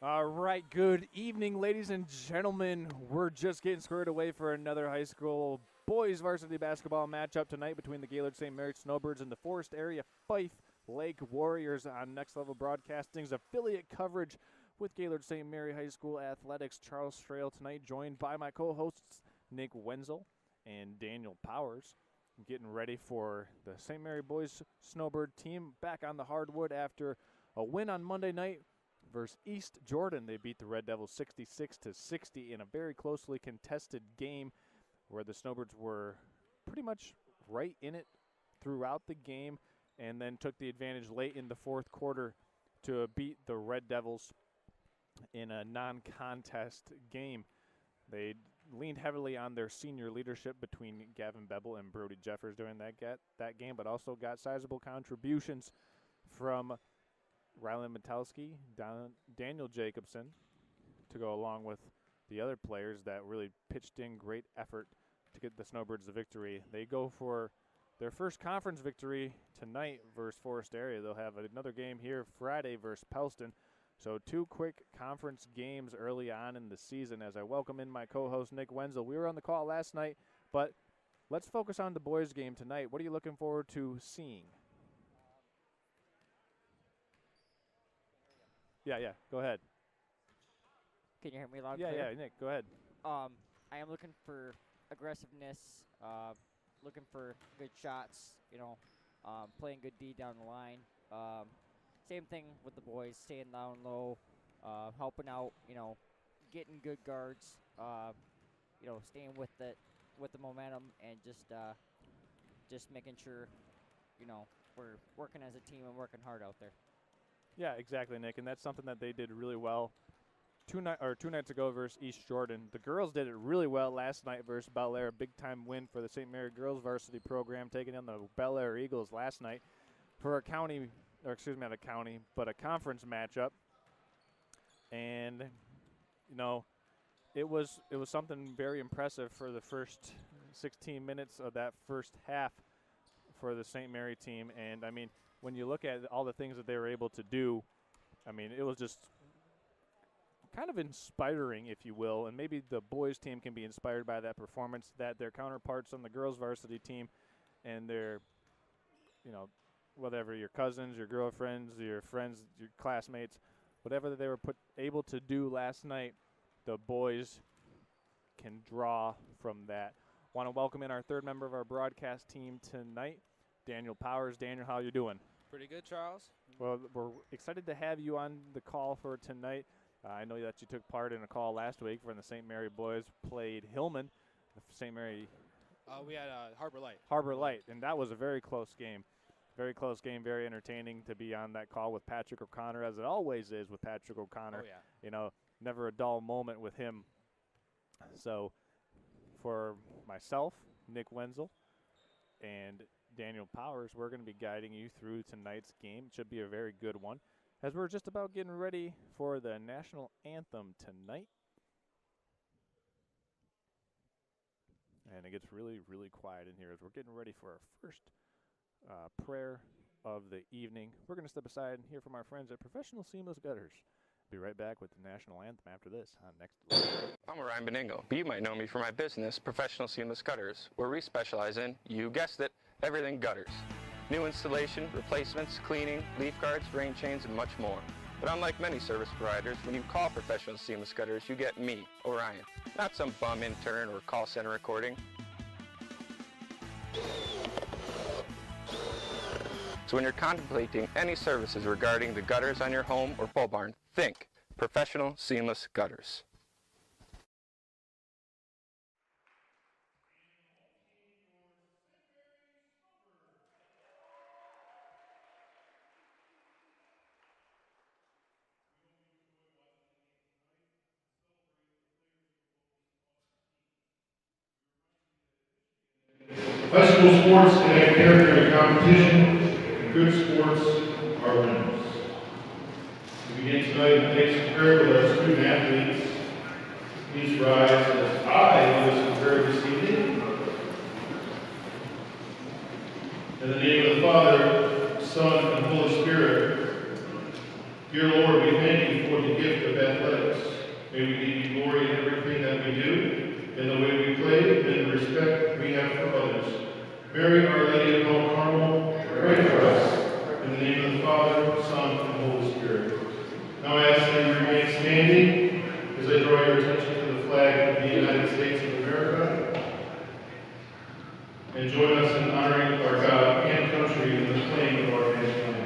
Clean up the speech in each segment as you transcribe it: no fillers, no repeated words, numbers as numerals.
All right, good evening, ladies and gentlemen. We're just getting squared away for another high school boys varsity basketball matchup tonight between the Gaylord St. Mary Snowbirds and the Forest Area Fife Lake Warriors on Next Level Broadcasting's affiliate coverage with Gaylord St. Mary High School Athletics. Charles Strail tonight, joined by my co-hosts Nick Wenzel and Daniel Powers, getting ready for the St. Mary boys Snowbird team back on the hardwood after a win on Monday night versus East Jordan. They beat the Red Devils 66-60 in a very closely contested game where the Snowbirds were pretty much right in it throughout the game and then took the advantage late in the fourth quarter to beat the Red Devils in a non-contest game. They leaned heavily on their senior leadership between Gavin Bebel and Brody Jeffers during that game, but also got sizable contributions from Rylan Metowski, Daniel Jacobson, to go along with the other players that really pitched in great effort to get the Snowbirds the victory. They go for their first conference victory tonight versus Forest Area. They'll have another game here Friday versus Pelston. So two quick conference games early on in the season as I welcome in my co-host Nick Wenzel. We were on the call last night, but let's focus on the boys game tonight. What are you looking forward to seeing? Yeah, go ahead. Can you hear me loud? Yeah, Nick, go ahead. I am looking for aggressiveness, looking for good shots, playing good D down the line. Same thing with the boys, staying down low, helping out, getting good guards, staying with the momentum and just making sure, we're working as a team and working hard out there. Yeah, exactly, Nick, and that's something that they did really well two nights ago versus East Jordan. The girls did it really well last night versus Bel Air, a big-time win for the St. Mary girls varsity program, taking on the Bel Air Eagles last night for a not a county, but a conference matchup. And, it was something very impressive for the first 16 minutes of that first half for the St. Mary team. And, when you look at all the things that they were able to do, it was just kind of inspiring, if you will, and maybe the boys team can be inspired by that performance, that their counterparts on the girls varsity team and their, whatever, your cousins, your girlfriends, your friends, your classmates, whatever they were able to do last night, the boys can draw from that. Want to welcome in our third member of our broadcast team tonight, Daniel Powers. Daniel, how you doing? Pretty good, Charles. Well, we're excited to have you on the call for tonight. I know that you took part in a call last week when the St. Mary boys played Hillman. St. Mary. We had Harbor Light. Harbor Light, and that was a very close game. Very close game, very entertaining to be on that call with Patrick O'Connor, as it always is with Patrick O'Connor. Oh, yeah. Never a dull moment with him. So for myself, Nick Wenzel, and Daniel Powers, we're going to be guiding you through tonight's game. It should be a very good one, as we're just about getting ready for the national anthem tonight. And it gets really, really quiet in here as we're getting ready for our first prayer of the evening. We're going to step aside and hear from our friends at Professional Seamless Gutters. Be right back with the national anthem after this on Next Level. I'm Ryan Beningo, but you might know me for my business, Professional Seamless Gutters, where we specialize in, you guessed it, everything gutters. New installation, replacements, cleaning, leaf guards, rain chains, and much more. But unlike many service providers, when you call Professional Seamless Gutters, you get me, Orion, not some bum intern or call center recording. So when you're contemplating any services regarding the gutters on your home or pole barn, think Professional Seamless Gutters. Professional sports can have character and competition, and good sports are winners. We begin tonight in thanks prayer with our student athletes. Please rise as I lead us in prayer this evening. In the name of the Father, Son, and Holy Spirit. Dear Lord, we thank you for the gift of athletics. May we give you glory in everything that we do, in the way we play, and the respect we have for others. Mary, Our Lady of Mount Carmel, pray for us. In the name of the Father, Son, and Holy Spirit. Now I ask that you remain standing as I draw your attention to the flag of the United States of America. And join us in honoring our God and country in the playing of our national anthem.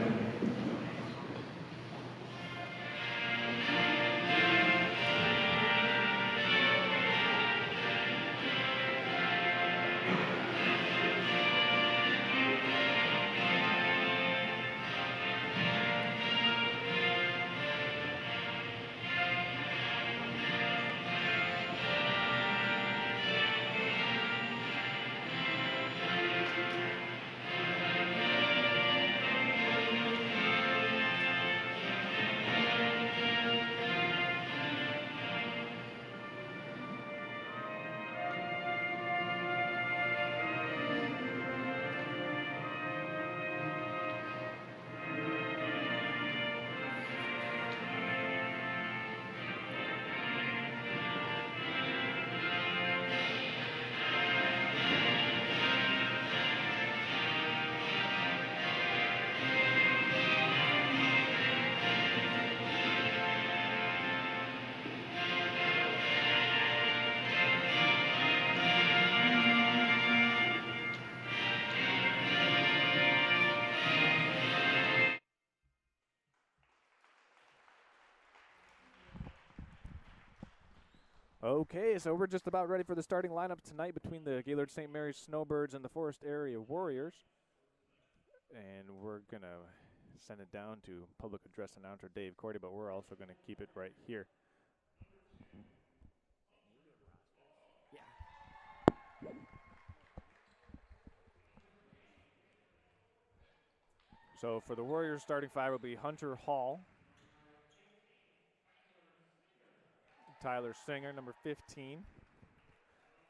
Okay, so we're just about ready for the starting lineup tonight between the Gaylord St. Mary's Snowbirds and the Forest Area Warriors. And we're going to send it down to public address announcer Dave Cordy, but we're also going to keep it right here. So for the Warriors, starting five will be Hunter Hall, Tyler Singer, number 15.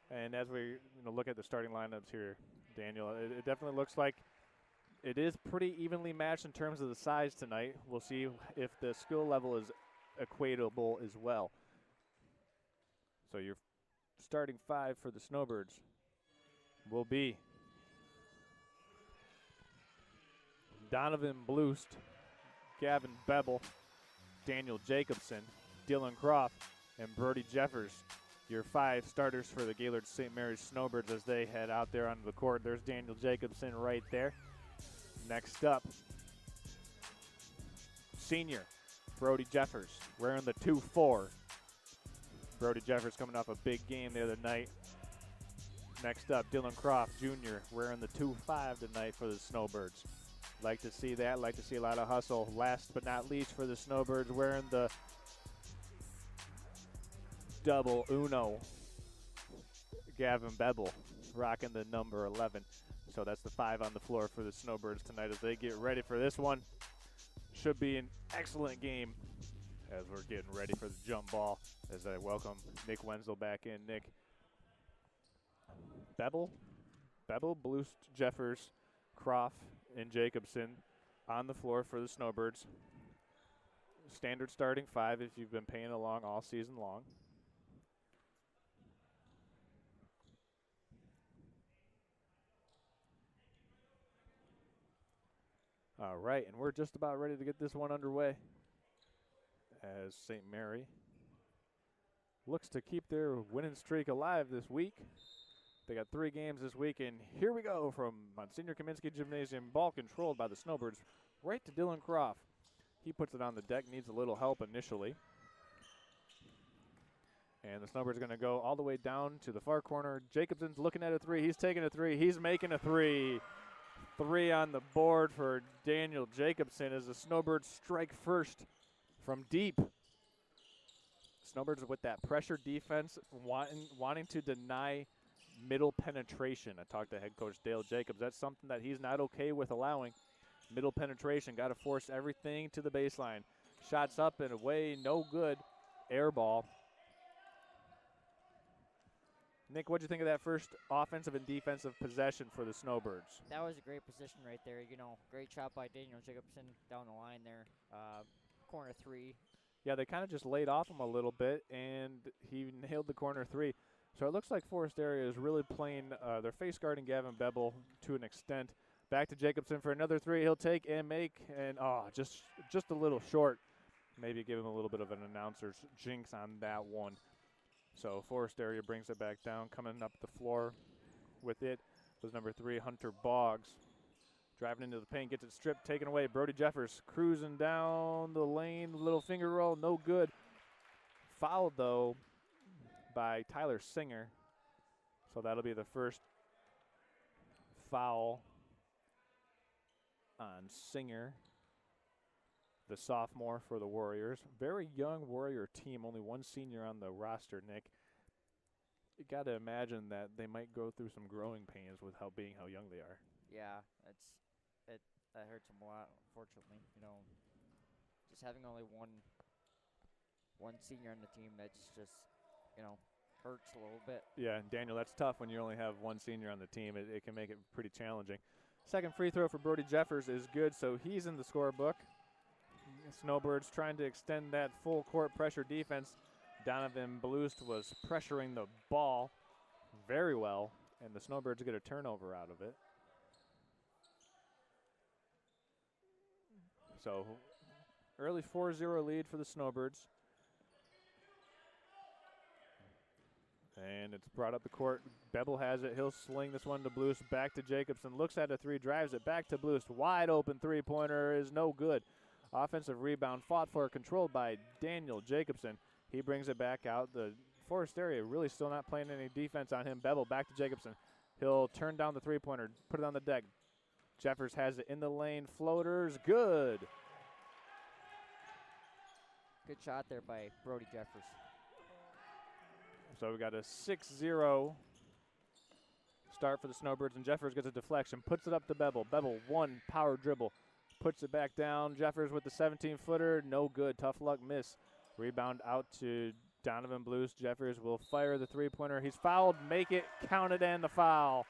And as we look at the starting lineups here, Daniel, it definitely looks like it is pretty evenly matched in terms of the size tonight. We'll see if the skill level is equatable as well. So your starting five for the Snowbirds will be Donovan Bloost, Gavin Beble, Daniel Jacobson, Dylan Croft, and Brody Jeffers, your five starters for the Gaylord St. Mary's Snowbirds as they head out there onto the court. There's Daniel Jacobson right there. Next up, senior Brody Jeffers wearing the 2-4. Brody Jeffers coming off a big game the other night. Next up, Dylan Croft Jr. wearing the 2-5 tonight for the Snowbirds. Like to see that, like to see a lot of hustle. Last but not least for the Snowbirds, wearing the double uno, Gavin Beble, rocking the number 11. So that's the 5 on the floor for the Snowbirds tonight as they get ready for this one. Should be an excellent game as we're getting ready for the jump ball as I welcome Nick Wenzel back in. Nick, Beble, Bloost, Jeffers, Croft, and Jacobson on the floor for the Snowbirds. Standard starting 5 if you've been paying along all season long. All right, and we're just about ready to get this one underway as St. Mary looks to keep their winning streak alive this week. They got 3 games this week, and here we go from Monsignor Kaminsky Gymnasium. Ball controlled by the Snowbirds right to Dylan Croft. He puts it on the deck, needs a little help initially. And the Snowbirds going to go all the way down to the far corner. Jacobson's looking at a 3. He's taking a 3. He's making a 3. 3 on the board for Daniel Jacobson as the Snowbirds strike first from deep. Snowbirds with that pressure defense, wanting to deny middle penetration. I talked to head coach Dale Jacobs. That's something that he's not okay with allowing. Middle penetration, got to force everything to the baseline. Shots up and away, no good. Air ball. Nick, what do you think of that first offensive and defensive possession for the Snowbirds? That was a great position right there. Great shot by Daniel Jacobson down the line there. corner three. Yeah, they kind of just laid off him a little bit, and he nailed the corner three. So it looks like Forest Area is really playing their face guarding Gavin Bevel to an extent. Back to Jacobson for another three. He'll take and make, and just a little short. Maybe give him a little bit of an announcer's jinx on that one. So Forest Area brings it back down. Coming up the floor with it was number 3, Hunter Boggs. Driving into the paint, gets it stripped, taken away. Brody Jeffers cruising down the lane. Little finger roll, no good. Fouled, though, by Tyler Singer. So that'll be the first foul on Singer, the sophomore for the Warriors. Very young Warrior team, only one senior on the roster, Nick. You got to imagine that they might go through some growing pains with how young they are. Yeah, that hurts him a lot, unfortunately. You know, just having only one senior on the team, that's just, you know, hurts a little bit. Yeah, and Daniel, that's tough when you only have one senior on the team. It can make it pretty challenging. Second free throw for Brody Jeffers is good, so he's in the scorebook. Snowbirds trying to extend that full court pressure defense. Donovan Blust was pressuring the ball very well, and the Snowbirds get a turnover out of it. So early 4-0 lead for the Snowbirds. And it's brought up the court. Bevel has it. He'll sling this one to Blust. Back to Jacobson. Looks at a three. Drives it back to Blust. Wide open three-pointer is no good. Offensive rebound fought for, controlled by Daniel Jacobson. He brings it back out. The Forest Area really still not playing any defense on him. Bevel back to Jacobson. He'll turn down the three-pointer. Put it on the deck. Jeffers has it in the lane. Floaters. Good. Good shot there by Brody Jeffers. So we got a 6-0 start for the Snowbirds, and Jeffers gets a deflection, puts it up to Bevel. Bevel, one power dribble, puts it back down. Jeffers with the 17-footer, no good. Tough luck miss. Rebound out to Donovan Blust. Jeffers will fire the three-pointer. He's fouled, make it, count it, and the foul.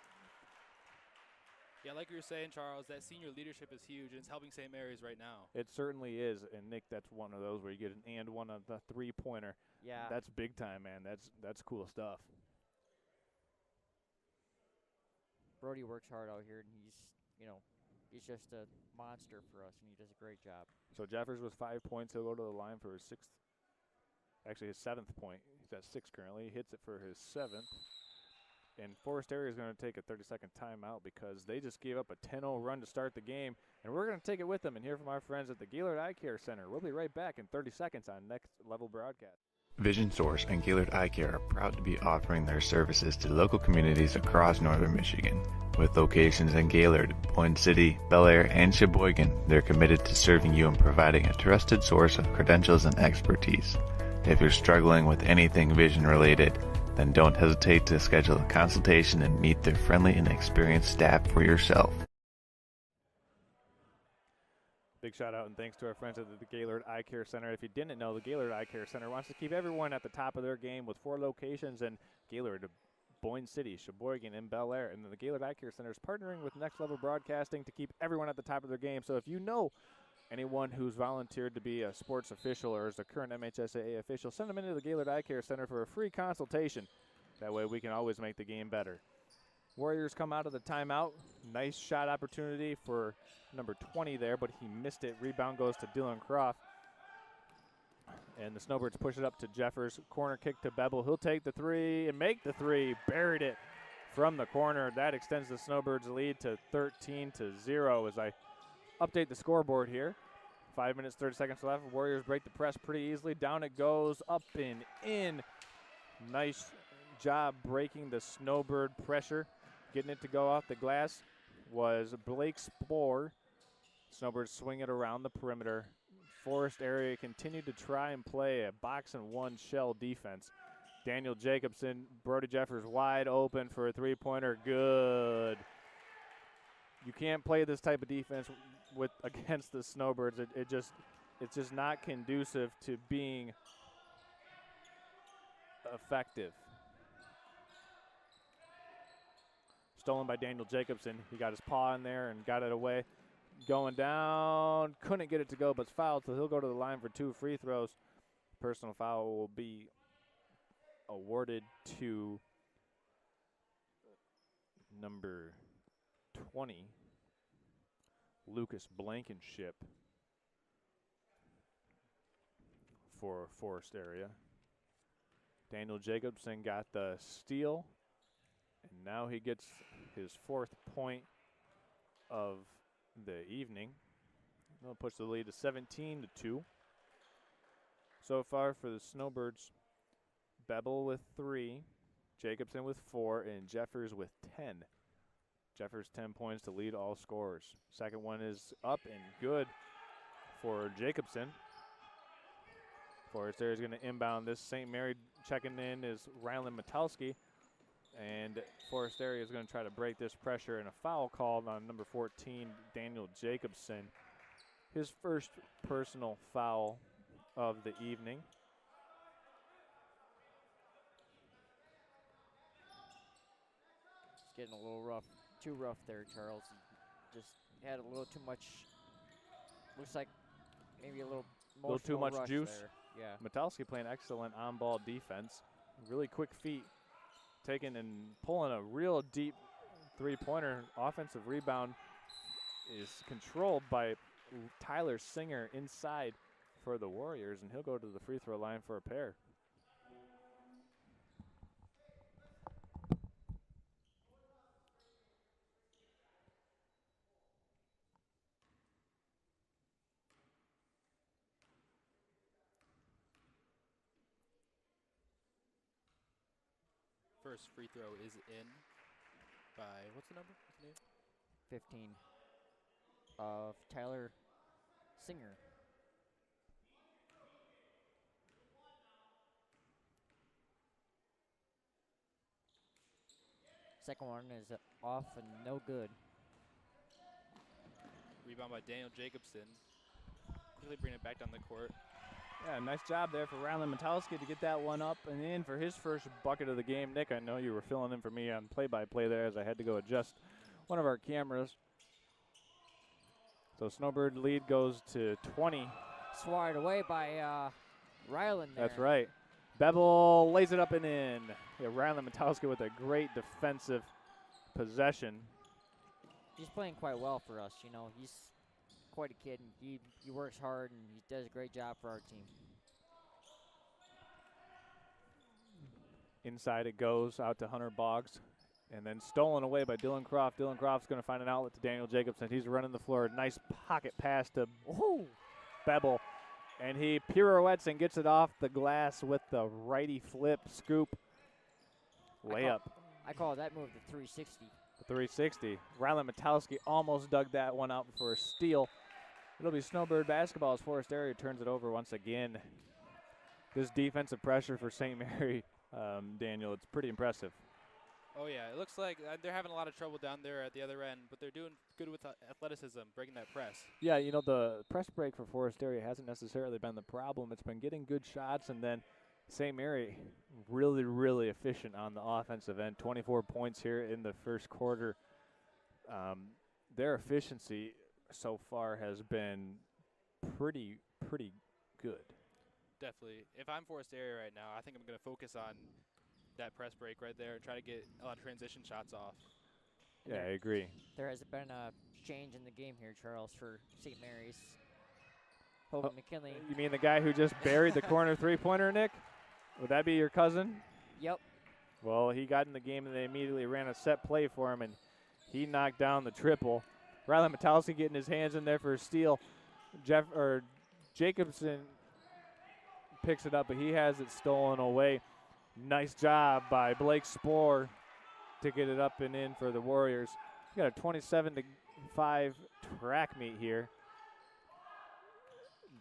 Yeah, like you were saying, Charles, that senior leadership is huge, and it's helping St. Mary's right now. It certainly is, and Nick, that's one of those where you get an and one on the three-pointer. Yeah. That's big time, man. That's cool stuff. Brody works hard out here, and he's just a monster for us, and he does a great job. So Jeffers with 5 points. He'll go to the line for his his 7th point. He's at 6 currently. He hits it for his 7th. And Forest Area is going to take a 30-second timeout because they just gave up a 10-0 run to start the game. And we're going to take it with them and hear from our friends at the Gaylord Eye Care Center. We'll be right back in 30 seconds on Next Level Broadcast. Vision Source and Gaylord Eye Care are proud to be offering their services to local communities across northern Michigan. With locations in Gaylord, Boyne City, Bel Air, and Sheboygan, they're committed to serving you and providing a trusted source of credentials and expertise. If you're struggling with anything vision related, then don't hesitate to schedule a consultation and meet their friendly and experienced staff for yourself. Big shout out and thanks to our friends at the Gaylord Eye Care Center. If you didn't know, the Gaylord Eye Care Center wants to keep everyone at the top of their game with 4 locations in Gaylord, Boyne City, Sheboygan, and Bel Air. And the Gaylord Eye Care Center is partnering with Next Level Broadcasting to keep everyone at the top of their game. So if you know anyone who's volunteered to be a sports official or is a current MHSAA official, send them into the Gaylord Eye Care Center for a free consultation. That way we can always make the game better. Warriors come out of the timeout. Nice shot opportunity for number 20 there, but he missed it. Rebound goes to Dylan Croft. And the Snowbirds push it up to Jeffers. Corner kick to Bevel. He'll take the three and make the three. Buried it from the corner. That extends the Snowbirds' lead to 13-0 as I update the scoreboard here. 5 minutes, 30 seconds left. Warriors break the press pretty easily. Down it goes, up and in. Nice job breaking the Snowbird pressure. Getting it to go off the glass was Blake Spohr. Snowbirds swing it around the perimeter. Forest Area continued to try and play a box-and-one shell defense. Daniel Jacobson, Brody Jeffers wide open for a three-pointer. Good. You can't play this type of defense against the Snowbirds. It's just not conducive to being effective. Stolen by Daniel Jacobson. He got his paw in there and got it away. going down. Couldn't get it to go, but it's fouled, so he'll go to the line for 2 free throws. Personal foul will be awarded to number 20, Lucas Blankenship, for Forest area. Daniel Jacobson got the steal, and now he gets his 4th point of the evening. They'll push the lead to 17-2. So far for the Snowbirds, Bebel with 3, Jacobson with 4, and Jeffers with 10. Jeffers 10 points to lead all scorers. Second one is up and good for Jacobson. Forest area is going to inbound this. St. Mary checking in is Rylan Metalski. And Forest area is going to try to break this pressure, and a foul called on number 14, Daniel Jacobson. His first personal foul of the evening. It's getting a little rough, too rough there, Charles. Just had a little too much, looks like maybe a little too much rush juice. there. Yeah. Metalski playing excellent on-ball defense. Really quick feet. Taking and pulling a real deep three-pointer. Offensive rebound is controlled by Tyler Singer inside for the Warriors, and he'll go to the free throw line for a pair. First free throw is in by, what's the number? What's the name? 15 of Tyler Singer. Second one is off and no good. Rebound by Daniel Jacobson. Quickly bring it back down the court. Yeah, nice job there for Rylan Metalski to get that one up and in for his first bucket of the game. Nick, I know you were filling in for me on play-by-play there as I had to go adjust one of our cameras. So Snowbird lead goes to 20. Swatted away by Rylan there. That's right. Bebel lays it up and in. Yeah, Rylan Metalski with a great defensive possession. He's playing quite well for us. You know, he's quite a kid, and he works hard, and he does a great job for our team. Inside it goes out to Hunter Boggs, and then stolen away by Dylan Croft. Dylan Croft's going to find an outlet to Daniel Jacobson. He's running the floor. Nice pocket pass to Bebel, and he pirouettes and gets it off the glass with the righty flip scoop layup. I call that move the 360. 360. Rylan Metalski almost dug that one out for a steal. It'll be Snowbird basketball as Forest area turns it over once again. This defensive pressure for St. Mary, Daniel, it's pretty impressive. Oh, yeah. It looks like they're having a lot of trouble down there at the other end, but they're doing good with athleticism, breaking that press. Yeah, you know, the press break for Forest area hasn't necessarily been the problem. It's been getting good shots, and then St. Mary really, really efficient on the offensive end. 24 points here in the first quarter. Their efficiency so far has been pretty good. Definitely. If I'm Forest area right now, I think I'm going to focus on that press break right there and try to get a lot of transition shots off. Yeah, I agree. There has been a change in the game here, Charles, for St. Mary's. Hogan McKinley. You mean the guy who just buried the corner three-pointer, Nick? Would that be your cousin? Yep. Well, he got in the game, and they immediately ran a set play for him, and he knocked down the triple. Rylan Metalski getting his hands in there for a steal. Jacobson picks it up, but he has it stolen away. Nice job by Blake Spohr to get it up and in for the Warriors. We got a 27-5 track meet here.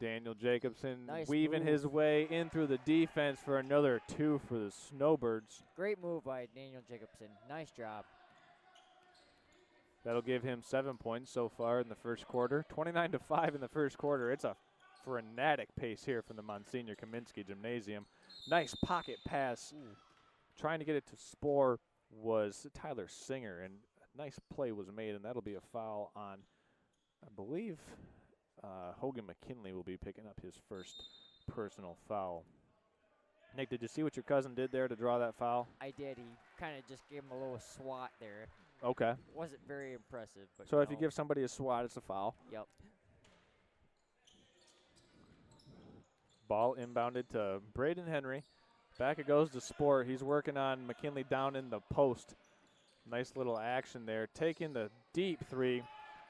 Daniel Jacobson weaving his way in through the defense for another 2 for the Snowbirds. Great move by Daniel Jacobson. Nice job. That'll give him 7 points so far in the first quarter. 29-5 in the first quarter. It's a frenetic pace here from the Monsignor Kaminsky Gymnasium. Nice pocket pass. Trying to get it to Spohr was Tyler Singer, and a nice play was made, and that'll be a foul on believe Hogan McKinley will be picking up his first personal foul. Nick, did you see what your cousin did there to draw that foul? I did. He kind of just gave him a little swat there. Okay. Wasn't very impressive. But So if you give somebody a swat, it's a foul. Yep. Ball inbounded to Braden Henry. Back it goes to Sport. He's working on McKinley down in the post. Nice little action there. Taking the deep three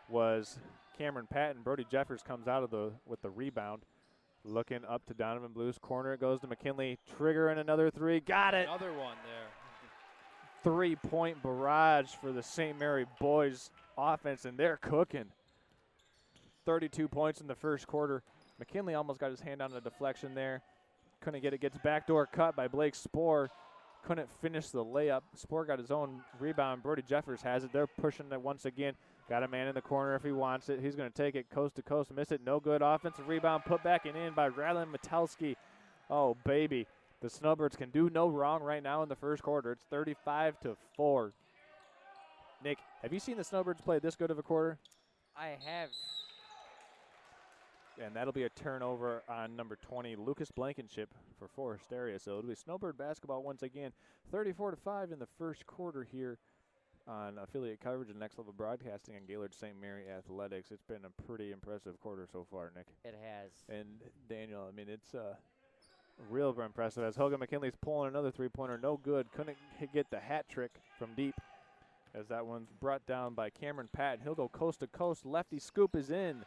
was Cameron Patton. Brody Jeffers comes out of with the rebound. Looking up to Donovan Blue's corner. It goes to McKinley. Triggering another three. Got it. Another one there. 3-point barrage for the St. Mary boys offense, and they're cooking. 32 points in the first quarter. McKinley almost got his hand on a deflection there. Couldn't get it. Gets backdoor cut by Blake Spoor. Couldn't finish the layup. Spoor got his own rebound. Brody Jeffers has it. They're pushing it once again. Got a man in the corner if he wants it. He's going to take it coast to coast. Miss it. No good. Offensive rebound put back and in by Rylan Metalski. Oh, baby. The Snowbirds can do no wrong right now in the first quarter. It's 35-4. Nick, have you seen the Snowbirds play this good of a quarter? I have. And that'll be a turnover on number 20, Lucas Blankenship for Forest Area. So it'll be Snowbird basketball once again. 34-5 in the first quarter here on affiliate coverage and Next Level Broadcasting on Gaylord St. Mary Athletics. It's been a pretty impressive quarter so far, Nick. It has. And Daniel, I mean, it's real impressive as Hogan McKinley's pulling another three-pointer. No good. Couldn't get the hat trick from deep as that one's brought down by Cameron Patton. He'll go coast to coast. Lefty scoop is in.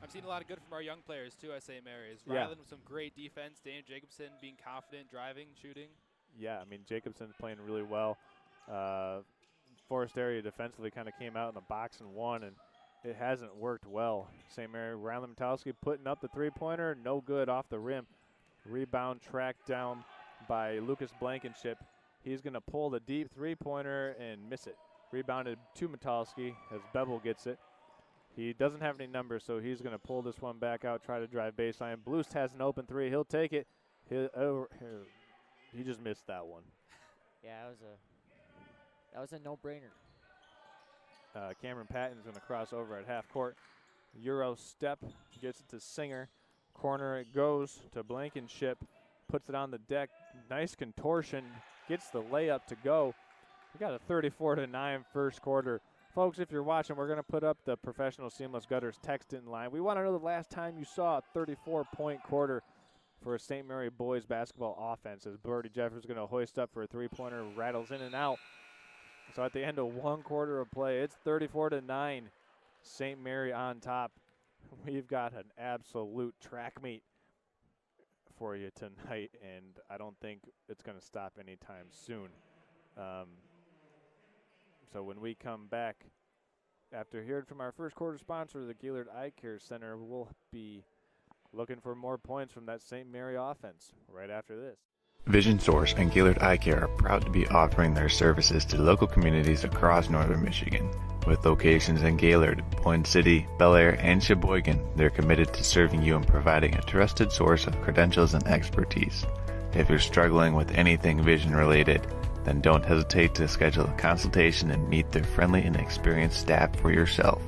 I've seen a lot of good from our young players, too, at St. Mary's. Yeah. Rylan with some great defense. Daniel Jacobson being confident, driving, shooting. Yeah, I mean, Jacobson's playing really well. Forest Area defensively kind of came out in the box and won, and it hasn't worked well. St. Mary, Rylan Metowski putting up the three-pointer. No good off the rim. Rebound tracked down by Lucas Blankenship. He's going to pull the deep three-pointer and miss it. Rebounded to Metowski as Bevel gets it. He doesn't have any numbers, so he's going to pull this one back out, try to drive baseline. Blues has an open three. He'll take it. He just missed that one. Yeah, that was a no-brainer. Cameron Patton's going to cross over at half court. Euro step, gets it to Singer. Corner it goes to Blankenship. Puts it on the deck. Nice contortion. Gets the layup to go. We got a 34-9 first quarter. Folks, if you're watching, we're going to put up the Professional Seamless Gutters text in line. We want to know the last time you saw a 34-point quarter for a St. Mary boys basketball offense as Brody Jeffers is going to hoist up for a three-pointer, rattles in and out. So at the end of one quarter of play, it's 34-9. St. Mary on top. We've got an absolute track meet for you tonight, and I don't think it's going to stop anytime soon. So when we come back, after hearing from our first quarter sponsor, the Gaylord Eye Care Center, we'll be looking for more points from that St. Mary offense right after this. Vision Source and Gaylord Eye Care are proud to be offering their services to local communities across northern Michigan. With locations in Gaylord, Point City, Bel Air, and Sheboygan, they're committed to serving you and providing a trusted source of credentials and expertise. If you're struggling with anything vision related, then don't hesitate to schedule a consultation and meet their friendly and experienced staff for yourself.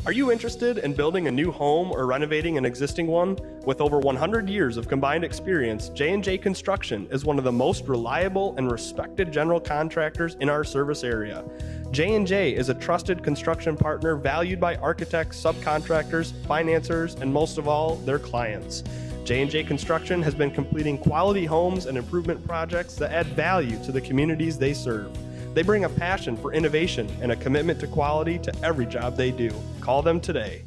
Are you interested in building a new home or renovating an existing one? With over 100 years of combined experience, J&J Construction is one of the most reliable and respected general contractors in our service area. J&J is a trusted construction partner valued by architects, subcontractors, financiers, and most of all, their clients. J&J Construction has been completing quality homes and improvement projects that add value to the communities they serve. They bring a passion for innovation and a commitment to quality to every job they do. Call them today.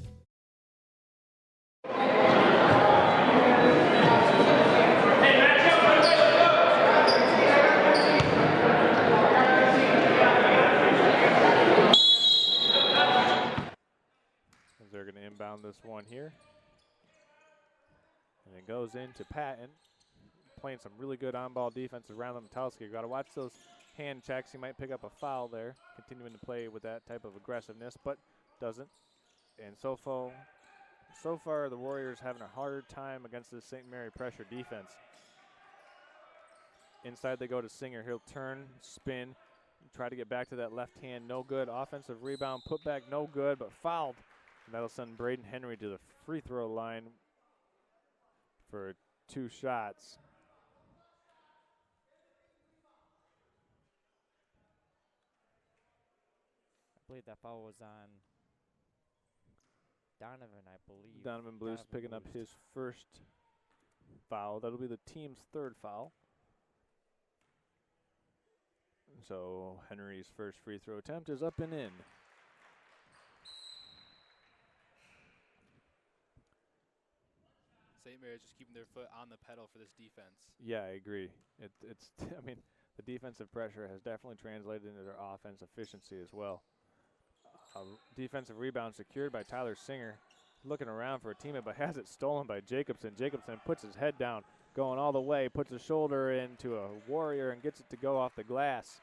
They're going to inbound this one here. And it goes into Patton, playing some really good on-ball defense around Metowski. You've got to watch those hand checks. He might pick up a foul there, continuing to play with that type of aggressiveness, but doesn't. And so far the Warriors having a hard time against this St. Mary pressure defense. Inside they go to Singer. He'll turn, spin, Try to get back to that left hand, no good. Offensive rebound, put back, no good, but fouled. And that'll send Braden Henry to the free throw line for 2 shots. I believe that foul was on Donovan, I believe. Donovan Blues picking up his first foul. That'll be the team's 3rd foul. So Henry's first free throw attempt is up and in. St. Mary's just keeping their foot on the pedal for this defense. Yeah, I agree. It's I mean, the defensive pressure has definitely translated into their offense efficiency as well. Defensive rebound secured by Tyler Singer. Looking around for a teammate, but has it stolen by Jacobson. Jacobson puts his head down, going all the way, puts his shoulder into a Warrior and gets it to go off the glass.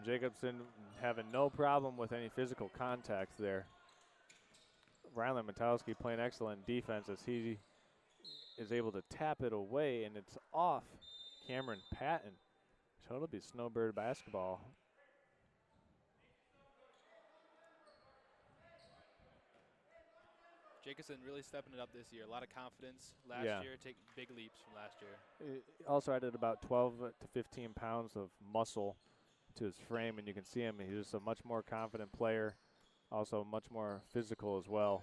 Jacobson having no problem with any physical contact there. Rylan Matowski playing excellent defense as he is able to tap it away, and it's off Cameron Patton. So it'll be Snowbird basketball. Jacobson really stepping it up this year. A lot of confidence. Last year, take big leaps from last year. Also added about 12 to 15 pounds of muscle to his frame, and you can see him. He's just a much more confident player, also much more physical as well.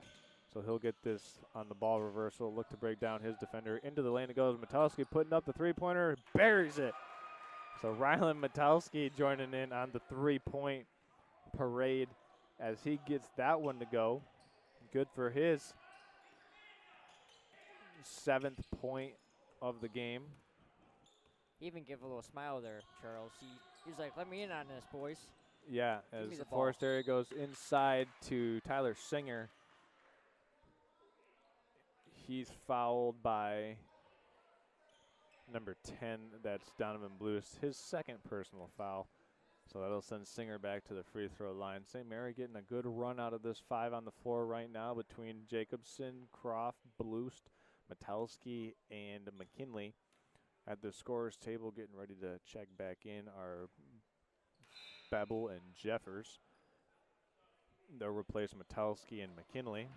So he'll get this on the ball reversal, look to break down his defender. Into the lane it goes. Matowski putting up the three-pointer, buries it. So Rylan Matowski joining in on the three-point parade as he gets that one to go. Good for his 7th point of the game. He even gave a little smile there, Charles. He's like, let me in on this, boys. Yeah, Give as me the the ball. Forest area goes inside to Tyler Singer. He's fouled by number 10. That's Donovan Blues, his 2nd personal foul. So that'll send Singer back to the free throw line. St. Mary getting a good run out of this 5 on the floor right now between Jacobson, Croft, Bloost, Metelsky, and McKinley. At the scorer's table getting ready to check back in are Bevel and Jeffers. They'll replace Metelsky and McKinley.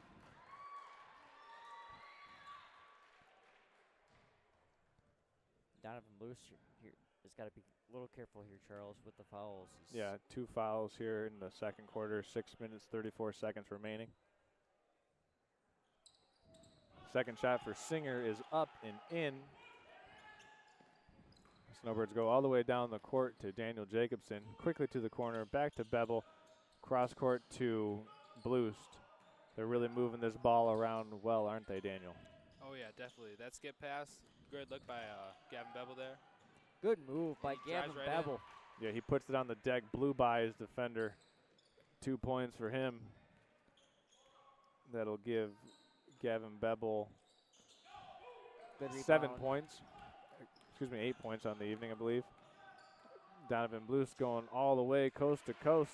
Donovan Blues here has got to be a little careful here, Charles, with the fouls. Yeah, 2 fouls here in the 2nd quarter, 6 minutes, 34 seconds remaining. 2nd shot for Singer is up and in. Snowbirds go all the way down the court to Daniel Jacobson, quickly to the corner, back to Bevel, cross court to Bloost. They're really moving this ball around well, aren't they, Daniel? Oh, yeah, definitely. That skip pass, good look by Gavin Bevel there. Good move by Gavin drives right Bevel. Yeah, he puts it on the deck, blew by his defender. 2 points for him. That'll give Gavin Bevel Good 7 rebound. points. Excuse me, 8 points on the evening, I believe. Donovan Blues going all the way coast to coast,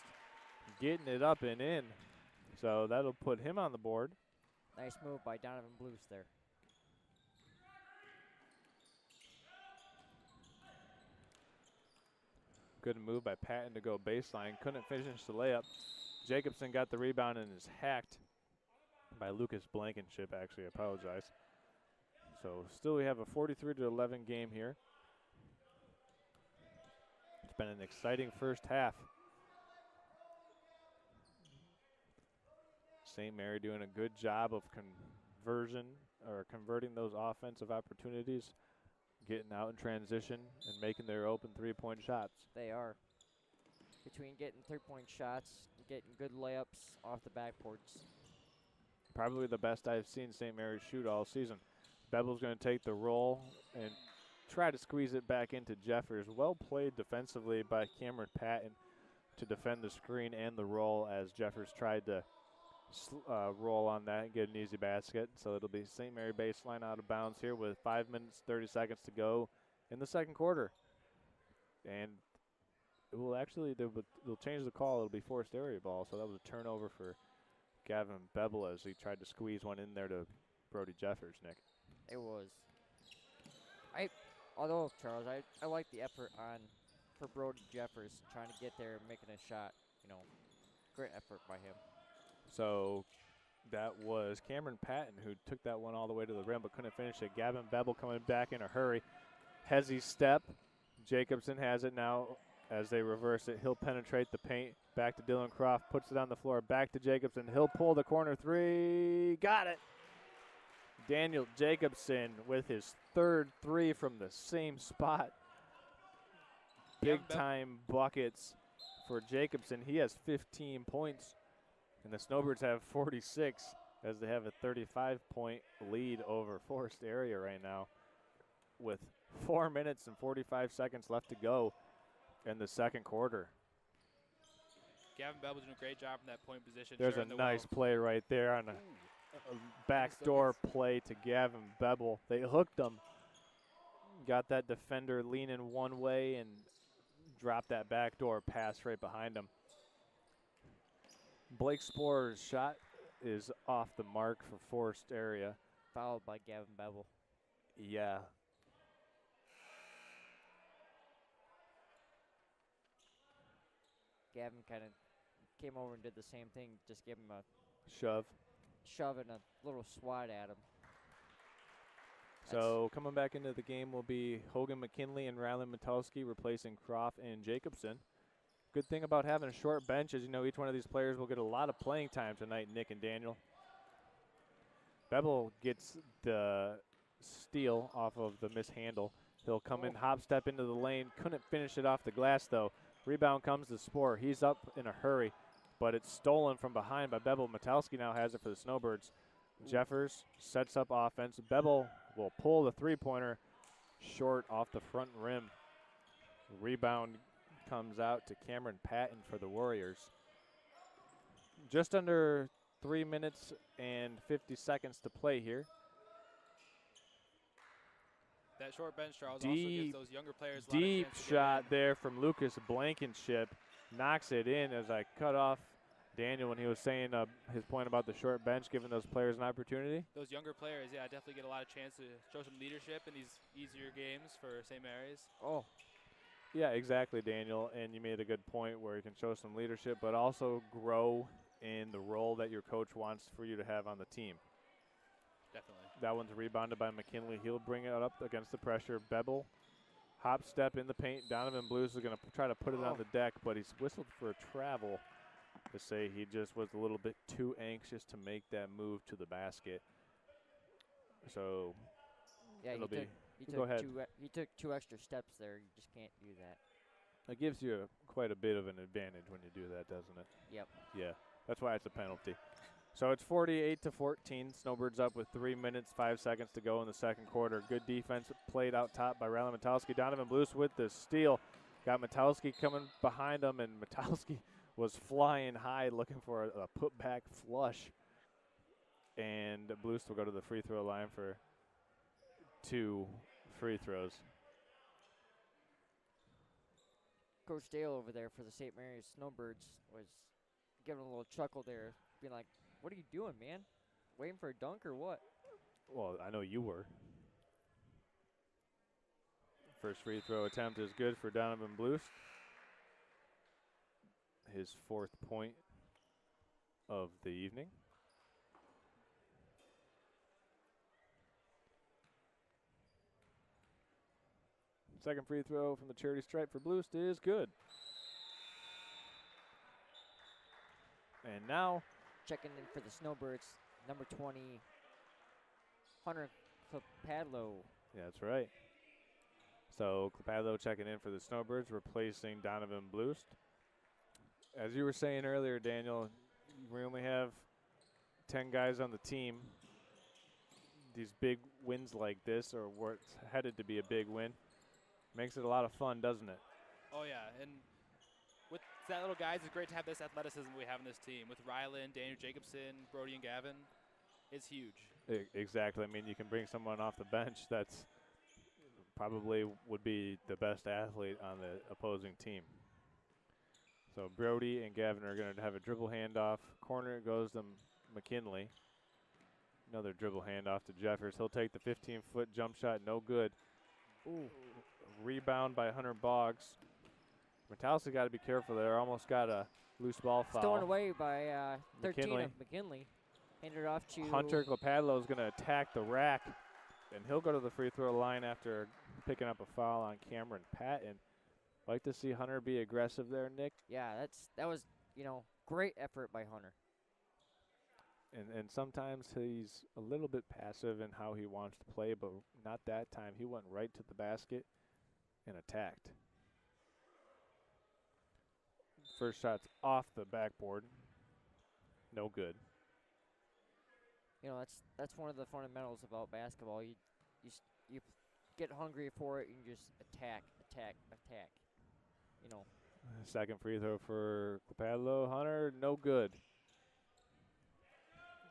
getting it up and in. So that'll put him on the board. Nice move by Donovan Blues there. Good move by Patton to go baseline. Couldn't finish the layup. Jacobson got the rebound and is hacked by Lucas Blankenship, actually. I apologize. So still we have a 43-11 game here. It's been an exciting first half. St. Mary doing a good job of converting those offensive opportunities, getting out in transition and making their open 3-point shots. They are. Between getting 3-point shots, getting good layups off the backboards. Probably the best I've seen St. Mary's shoot all season. Bevel's going to take the roll and try to squeeze it back into Jeffers. Well played defensively by Cameron Patton to defend the screen and the roll as Jeffers tried to roll on that and get an easy basket. So it'll be St. Mary baseline out of bounds here with 5 minutes, 30 seconds to go in the 2nd quarter. And it will actually, they'll change the call. It'll be forced area ball. So that was a turnover for Gavin Bevel as he tried to squeeze one in there to Brody Jeffers, Nick. It was. Although, Charles, I like the effort on for Brody Jeffers, trying to get there and making a shot. You know, great effort by him. So that was Cameron Patton who took that one all the way to the rim but couldn't finish it. Gavin Bevel coming back in a hurry. Hezzy step. Jacobson has it now as they reverse it. He'll penetrate the paint. Back to Dylan Croft. Puts it on the floor. Back to Jacobson. He'll pull the corner three. Got it. Daniel Jacobson with his third three from the same spot. Big time buckets for Jacobson. He has 15 points. And the Snowbirds have 46 as they have a 35-point lead over Forest Area right now with 4 minutes and 45 seconds left to go in the second quarter. Gavin Bevel's doing a great job from that point position. There's a nice play right there on a backdoor play to Gavin Bevel. They hooked him. Got that defender leaning one way and dropped that backdoor pass right behind him. Blake Spore's shot is off the mark for Forest Area. Fouled by Gavin Bevel. Yeah. Gavin kind of came over and did the same thing, just gave him a shove and a little swat at him. So coming back into the game will be Hogan McKinley and Rylan Metowski replacing Croft and Jacobson. Good thing about having a short bench is, you know, each one of these players will get a lot of playing time tonight, Nick and Daniel. Bevel gets the steal off of the mishandle. He'll come in, hop step into the lane. Couldn't finish it off the glass, though. Rebound comes to Spore. He's up in a hurry, but it's stolen from behind by Bevel. Metowski now has it for the Snowbirds. Jeffers sets up offense. Bevel will pull the three-pointer short off the front rim. Rebound comes out to Cameron Patton for the Warriors. Just under 3 minutes and 50 seconds to play here. That short bench, Charles, also gives those younger players a lot of deep chance to shot there from Lucas Blankenship. Knocks it in as I cut off Daniel when he was saying his point about the short bench, giving those players an opportunity. Those younger players, yeah, definitely get a lot of chance to show some leadership in these easier games for St. Mary's. Oh. Yeah, exactly, Daniel. And you made a good point where you can show some leadership, but also grow in the role that your coach wants for you to have on the team. Definitely. That one's rebounded by McKinley. He'll bring it up against the pressure. Bevel, hop step in the paint. Donovan Blues is going to try to put it on the deck, but he's whistled for a travel to say he just was a little bit too anxious to make that move to the basket. So yeah, it'll be. Go ahead. He took 2 extra steps there. You just can't do that. It gives you quite a bit of an advantage when you do that, doesn't it? Yep. Yeah, that's why it's a penalty. So it's 48-14. Snowbirds up with 3 minutes, 5 seconds to go in the second quarter. Good defense played out top by Rylan Metowski. Donovan Blues with the steal. Got Metowski coming behind him, and Metowski was flying high looking for a put-back flush. And Blues will go to the free throw line for 2 free throws. Coach Dale over there for the St. Mary's Snowbirds was giving a little chuckle there, being like, "What are you doing, man? Waiting for a dunk or what?" Well, I know you were. First free throw attempt is good for Donovan Blues. His 4th point of the evening. Second free throw from the charity stripe for Blues is good. And now checking in for the Snowbirds, number 20, Hunter Clapadlo. Yeah, that's right. So Clapadlo checking in for the Snowbirds, replacing Donovan Blust. As you were saying earlier, Daniel, we only have 10 guys on the team. These big wins like this, or what's headed to be a big win, makes it a lot of fun, doesn't it? Oh, yeah. And with that little guys, it's great to have this athleticism we have in this team. With Rylan, Daniel Jacobson, Brody, and Gavin, it's huge. Exactly. I mean, you can bring someone off the bench that's probably would be the best athlete on the opposing team. So Brody and Gavin are going to have a dribble handoff. Corner goes to McKinley. Another dribble handoff to Jeffers. He'll take the 15-foot jump shot. No good. Ooh. Rebound by Hunter Boggs. Metallica got to be careful there. Almost got a loose ball foul. Stolen away by 13 McKinley. of McKinley. Handed it off to Hunter Clapadlo is going to attack the rack, and he'll go to the free throw line after picking up a foul on Cameron Patton. Like to see Hunter be aggressive there, Nick. Yeah, that was, great effort by Hunter. And sometimes he's a little bit passive in how he wants to play, but not that time. He went right to the basket and attacked. First shot's off the backboard. No good. That's one of the fundamentals about basketball. You get hungry for it and you just attack. Second free throw for Clapadlo. Hunter, no good.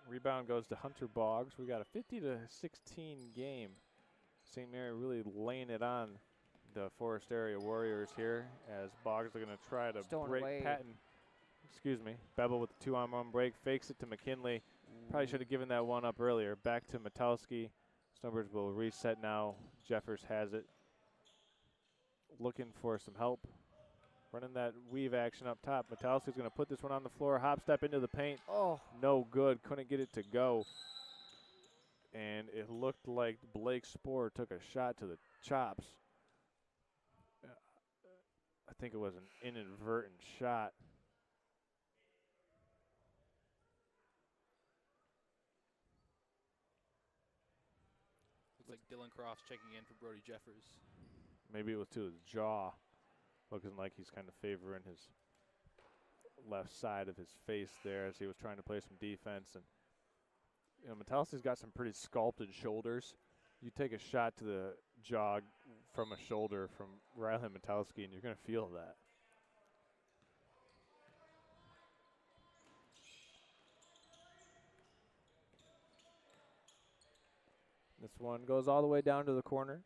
Rebound goes to Hunter Boggs. We got a 50-16 game. St. Mary really laying it on the Forest Area Warriors here as Boggs are going to try to break away. Patton. Bevel with the 2-on-1 break. Fakes it to McKinley. Probably should have given that one up earlier. Back to Metalski. Snowbirds will reset now. Jeffers has it. Looking for some help. Running that weave action up top. Metalski's going to put this one on the floor. Hop step into the paint. Oh. No good. Couldn't get it to go. And it looked like Blake Spohr took a shot to the chops. I think it was an inadvertent shot. Looks like Dylan Croft's checking in for Brody Jeffers. Maybe it was to his jaw. Looking like he's kind of favoring his left side of his face there as he was trying to play some defense. And Metalski's got some pretty sculpted shoulders. You take a shot to the jaw from a shoulder from Riley Metalski, and you're going to feel that. This one goes all the way down to the corner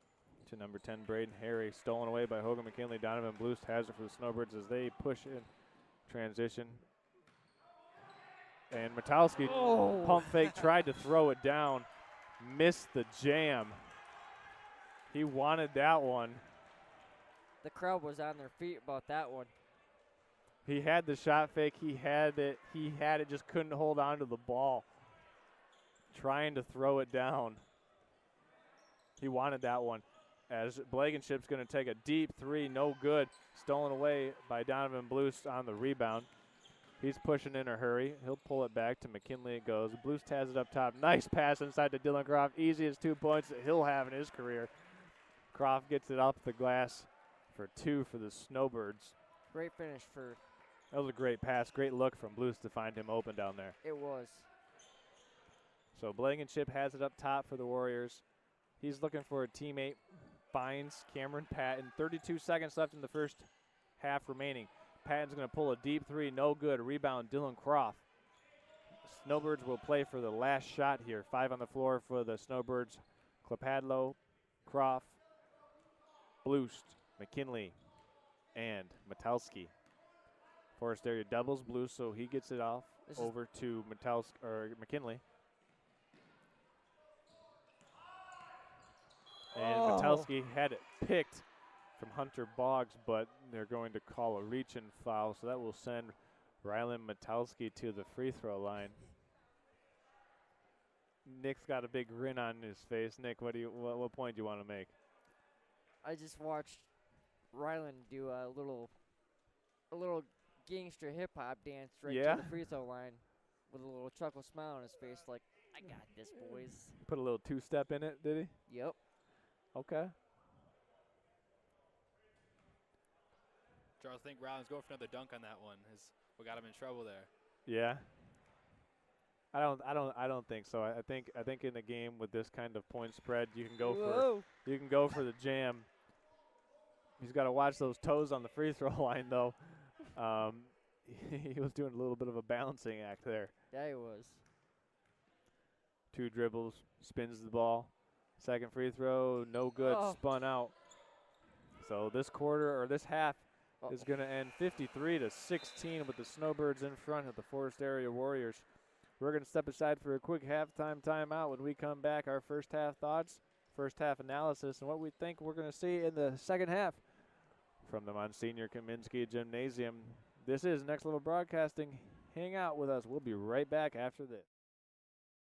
to number 10, Braden Harry. Stolen away by Hogan McKinley. Donovan Bloost has it for the Snowbirds as they push in transition. And Metalski, pump fake, tried to throw it down. Missed the jam. He wanted that one. The crowd was on their feet about that one. He had the shot fake. He had it, just couldn't hold on to the ball. Trying to throw it down. He wanted that one. As Blankenship's going to take a deep three, no good. Stolen away by Donovan Bloost on the rebound. He's pushing in a hurry. He'll pull it back to McKinley. It goes. Bloost has it up top. Nice pass inside to Dylan Croft. Easiest 2 points that he'll have in his career. Croft gets it up the glass for 2 for the Snowbirds. Great finish for. That was a great pass. Great look from Bloost to find him open down there. It was. So Blankenship has it up top for the Warriors. He's looking for a teammate. Finds Cameron Patton. 32 seconds left in the first half remaining. Patton's going to pull a deep three. No good. Rebound, Dylan Croft. Snowbirds will play for the last shot here. 5 on the floor for the Snowbirds. Clapadlo, Croft, Bloost, McKinley, and Metalski. Forest Area doubles Bloost, so he gets it off over to McKinley. And Metalski had it picked from Hunter Boggs, but they're going to call a reach-in foul, so that will send Rylan Metalski to the free throw line. Nick's got a big grin on his face. Nick, what point do you want to make? I just watched Rylan do a little gangster hip hop dance right to the free throw line with a little chuckle smile on his face, like, I got this, boys. Put a little two-step in it, did he? Yep. Okay. Charles, I think Rylan's going for another dunk on that one. What got him in trouble there? Yeah. I don't think so. I think in a game with this kind of point spread, you can go for the jam. He's got to watch those toes on the free throw line though. He was doing a little bit of a balancing act there. Yeah, he was. 2 dribbles, spins the ball. Second free throw, no good, spun out. So this quarter or this half is going to end 53-16 with the Snowbirds in front of the Forest Area Warriors. We're going to step aside for a quick halftime timeout. When we come back, our first half thoughts, first half analysis, and what we think we're going to see in the second half from the Monsignor Kaminsky Gymnasium. This is Next Level Broadcasting. Hang out with us. We'll be right back after this.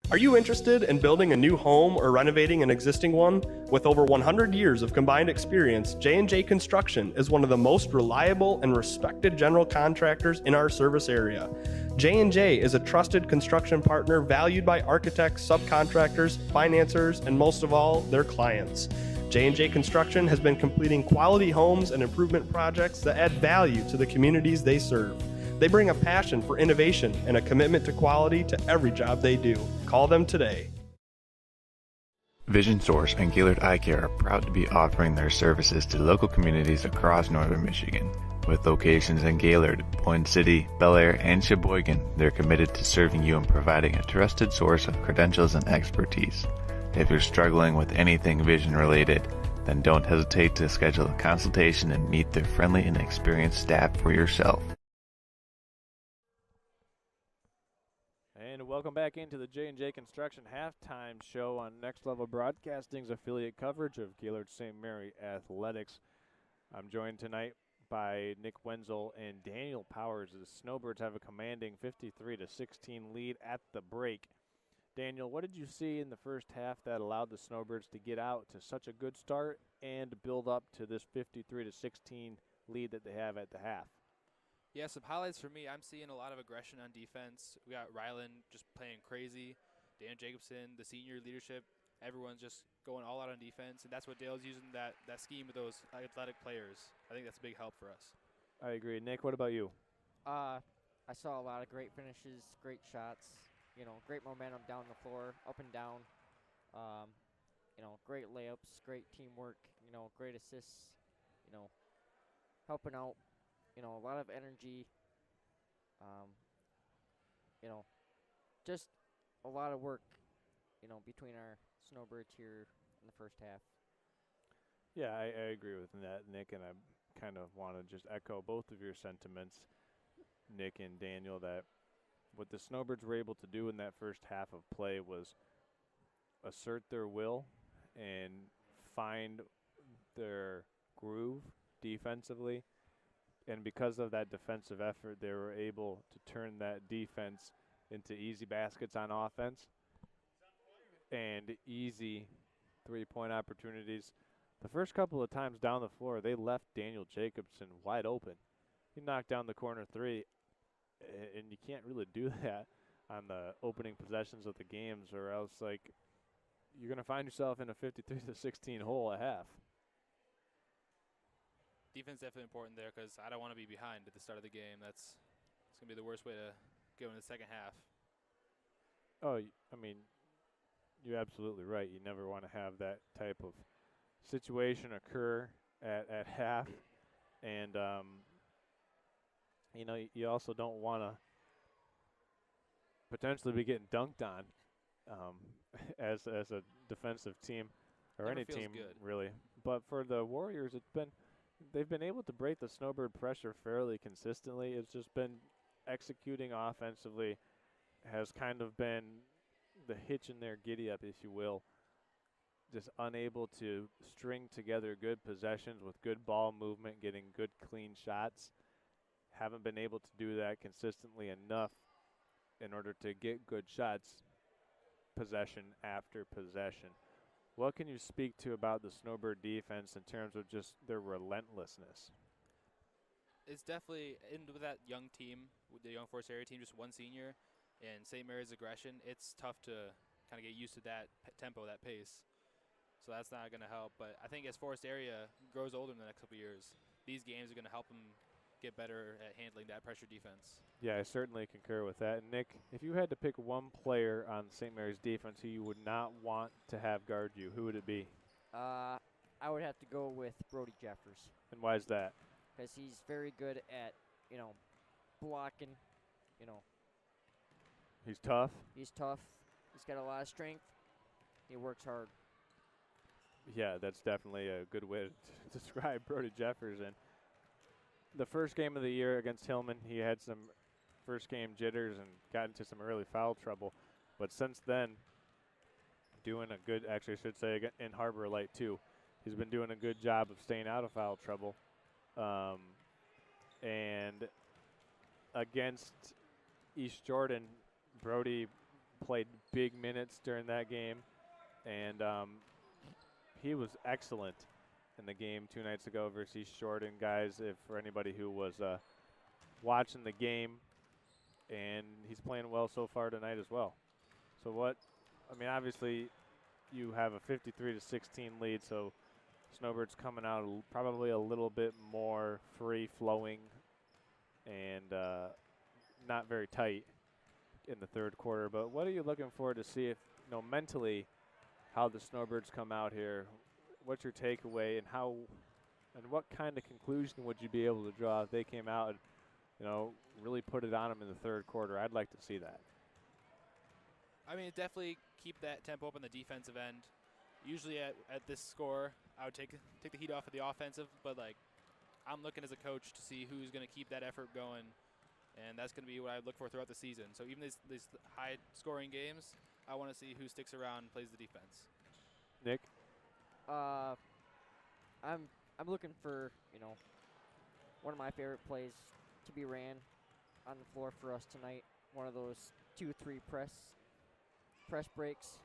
Are you interested in building a new home or renovating an existing one? With over 100 years of combined experience, J&J Construction is one of the most reliable and respected general contractors in our service area. J&J is a trusted construction partner valued by architects, subcontractors, financiers, and most of all, their clients. J&J Construction has been completing quality homes and improvement projects that add value to the communities they serve. They bring a passion for innovation and a commitment to quality to every job they do. Call them today. Vision Source and Gaylord Eye Care are proud to be offering their services to local communities across northern Michigan. With locations in Gaylord, Boyne City, Bel Air, and Sheboygan, they're committed to serving you and providing a trusted source of credentials and expertise. If you're struggling with anything vision related, then don't hesitate to schedule a consultation and meet their friendly and experienced staff for yourself. And welcome back into the J&J Construction halftime show on Next Level Broadcasting's affiliate coverage of Gaylord St. Mary Athletics. I'm joined tonight by Nick Wenzel and Daniel Powers. The Snowbirds have a commanding 53-16 lead at the break. Daniel, what did you see in the first half that allowed the Snowbirds to get out to such a good start and build up to this 53-16 lead that they have at the half? Yeah, some highlights for me. I'm seeing a lot of aggression on defense. We got Ryland just playing crazy. Dan Jacobson, the senior leadership, everyone's just going all out on defense. And that's what Dale's using, that scheme with those athletic players. I think that's a big help for us. I agree. Nick, what about you? I saw a lot of great finishes, great shots, great momentum down the floor, up and down. Great layups, great teamwork, great assists, helping out. A lot of energy, just a lot of work, between our Snowbirds here in the first half. Yeah, I agree with that, Nick, and I kind of want to just echo both of your sentiments, Nick and Daniel, that what the Snowbirds were able to do in that first half of play was assert their will and find their groove defensively. And because of that defensive effort, they were able to turn that defense into easy baskets on offense and easy three-point opportunities. The first couple of times down the floor, they left Daniel Jacobson wide open. He knocked down the corner three, and you can't really do that on the opening possessions of the games, or else, you're going to find yourself in a 53-16 hole at half. Defense definitely important there because I don't want to be behind at the start of the game. It's going to be the worst way to go in the second half. Oh, I mean, you're absolutely right. You never want to have that type of situation occur at half. And, you also don't want to potentially be getting dunked on as a defensive team or Never any feels team, good. really. But for the Warriors, they've been able to break the Snowbird pressure fairly consistently. It's just been executing offensively has kind of been the hitch in their giddy-up, if you will. Just unable to string together good possessions with good ball movement, getting good, clean shots. Haven't been able to do that consistently enough in order to get good shots possession after possession. What can you speak to about the Snowbird defense in terms of just their relentlessness? It's definitely, with that young team, with the young Forest area team, just one senior, and St. Mary's aggression, it's tough to kind of get used to that tempo, that pace. So that's not going to help. But I think as Forest area grows older in the next couple of years, these games are going to help them get better at handling that pressure defense. Yeah, I certainly concur with that. And Nick, if you had to pick one player on St. Mary's defense who you would not want to have guard you, who would it be? I would have to go with Brody Jeffers. And why is that? Because he's very good at, blocking, He's tough? He's tough. He's got a lot of strength. He works hard. Yeah, that's definitely a good way to describe Brody Jeffers. And the first game of the year against Hillman, he had some first game jitters and got into some early foul trouble. But since then, doing a good, actually I should say in Harbor Light too, he's been doing a good job of staying out of foul trouble. And against East Jordan, Brody played big minutes during that game, and he was excellent in the game 2 nights ago versus East Jordan. Guys, if for anybody who was watching the game, and he's playing well so far tonight as well. So obviously you have a 53-16 lead, so Snowbirds coming out probably a little bit more free-flowing and not very tight in the third quarter. But what are you looking for to see if, mentally, how the Snowbirds come out here? What's your takeaway, and what kind of conclusion would you be able to draw if they came out and, really put it on them in the third quarter? I'd like to see that. I mean, definitely keep that tempo up on the defensive end. Usually at this score, I would take the heat off of the offensive, but I'm looking as a coach to see who's going to keep that effort going, and that's going to be what I look for throughout the season. So even these high-scoring games, I want to see who sticks around and plays the defense. Nick? I'm looking for, one of my favorite plays to be ran on the floor for us tonight. One of those 2-3 press breaks.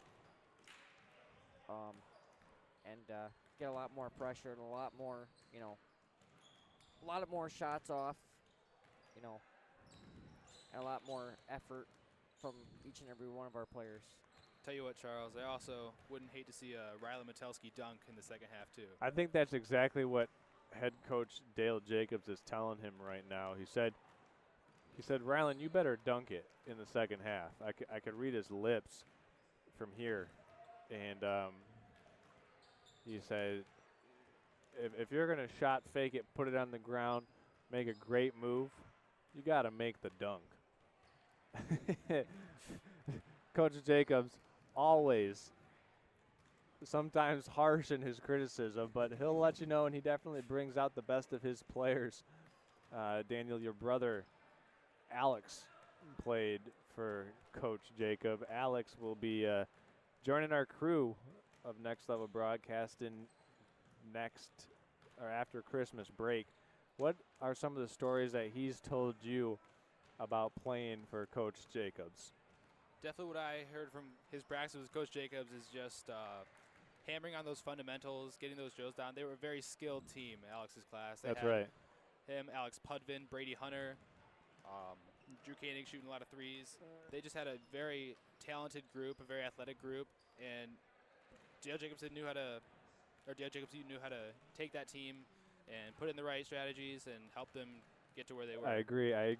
And get a lot more pressure and a lot more shots off, and a lot more effort from each and every one of our players. Tell you what, Charles, I also wouldn't hate to see a Riley Metelsky dunk in the second half, too. I think that's exactly what head coach Dale Jacobs is telling him right now. He said, Rylan, you better dunk it in the second half. I could read his lips from here. And he said, if you're going to shot fake it, put it on the ground, make a great move, you got to make the dunk. Coach Jacobs, always sometimes harsh in his criticism, but he'll let you know, and he definitely brings out the best of his players. Daniel, your brother, Alex, played for Coach Jacob. Alex will be joining our crew of Next Level Broadcasting after Christmas break. What are some of the stories that he's told you about playing for Coach Jacobs? Definitely what I heard from his practice with Coach Jacobs is just hammering on those fundamentals, getting those drills down. They were a very skilled team, Alex's class. They That's had right. Him, Alex Pudvin, Brady Hunter, Drew Koenig shooting a lot of threes. They just had a very talented group, a very athletic group, and Dale Jacobs knew how to take that team and put in the right strategies and help them get to where they were. I agree. I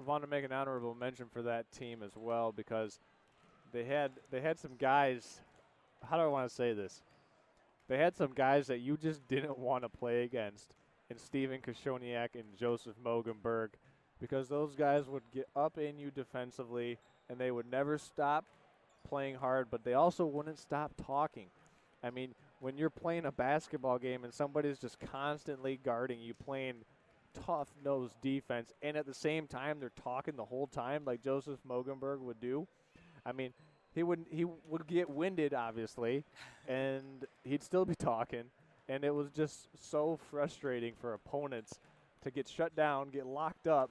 want to make an honorable mention for that team as well, because they had some guys. How do I want to say this? They had some guys that you just didn't want to play against, in Steven Kashoniak and Joseph Mogenberg, because those guys would get up in you defensively, and they would never stop playing hard, but they also wouldn't stop talking. I mean, when you're playing a basketball game and somebody's just constantly guarding you, playing tough-nosed defense, and at the same time they're talking the whole time like Joseph Mogenberg would do, I mean, he would get winded, obviously, and he'd still be talking, and it was just so frustrating for opponents to get shut down, get locked up,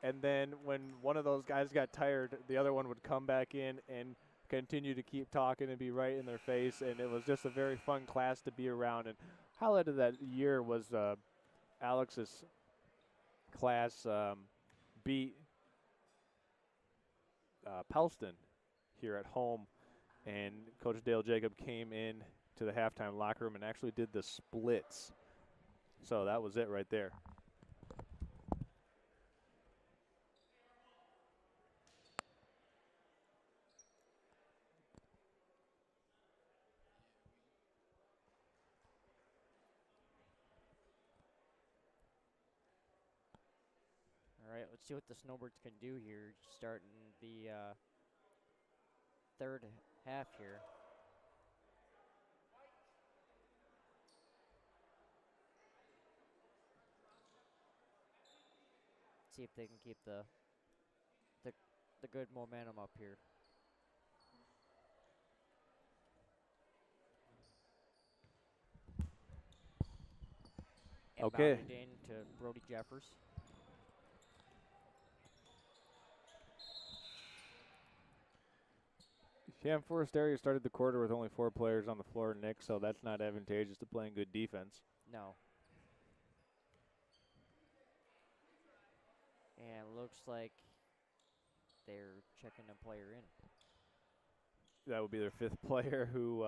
and then when one of those guys got tired, the other one would come back in and continue to keep talking and be right in their face, and it was just a very fun class to be around. And highlight of that year was Alex's class beat Pelston here at home, and Coach Dale Jacob came in to the halftime locker room and actually did the splits. So that was it right there. All right, let's see what the Snowbirds can do here, starting the third half here. See if they can keep the good momentum up here. Okay. Inbounded in to Brody Jeffers. Yeah, Forest area started the quarter with only 4 players on the floor, Nick, so that's not advantageous to playing good defense. No. And it looks like they're checking a player in. That would be their 5th player who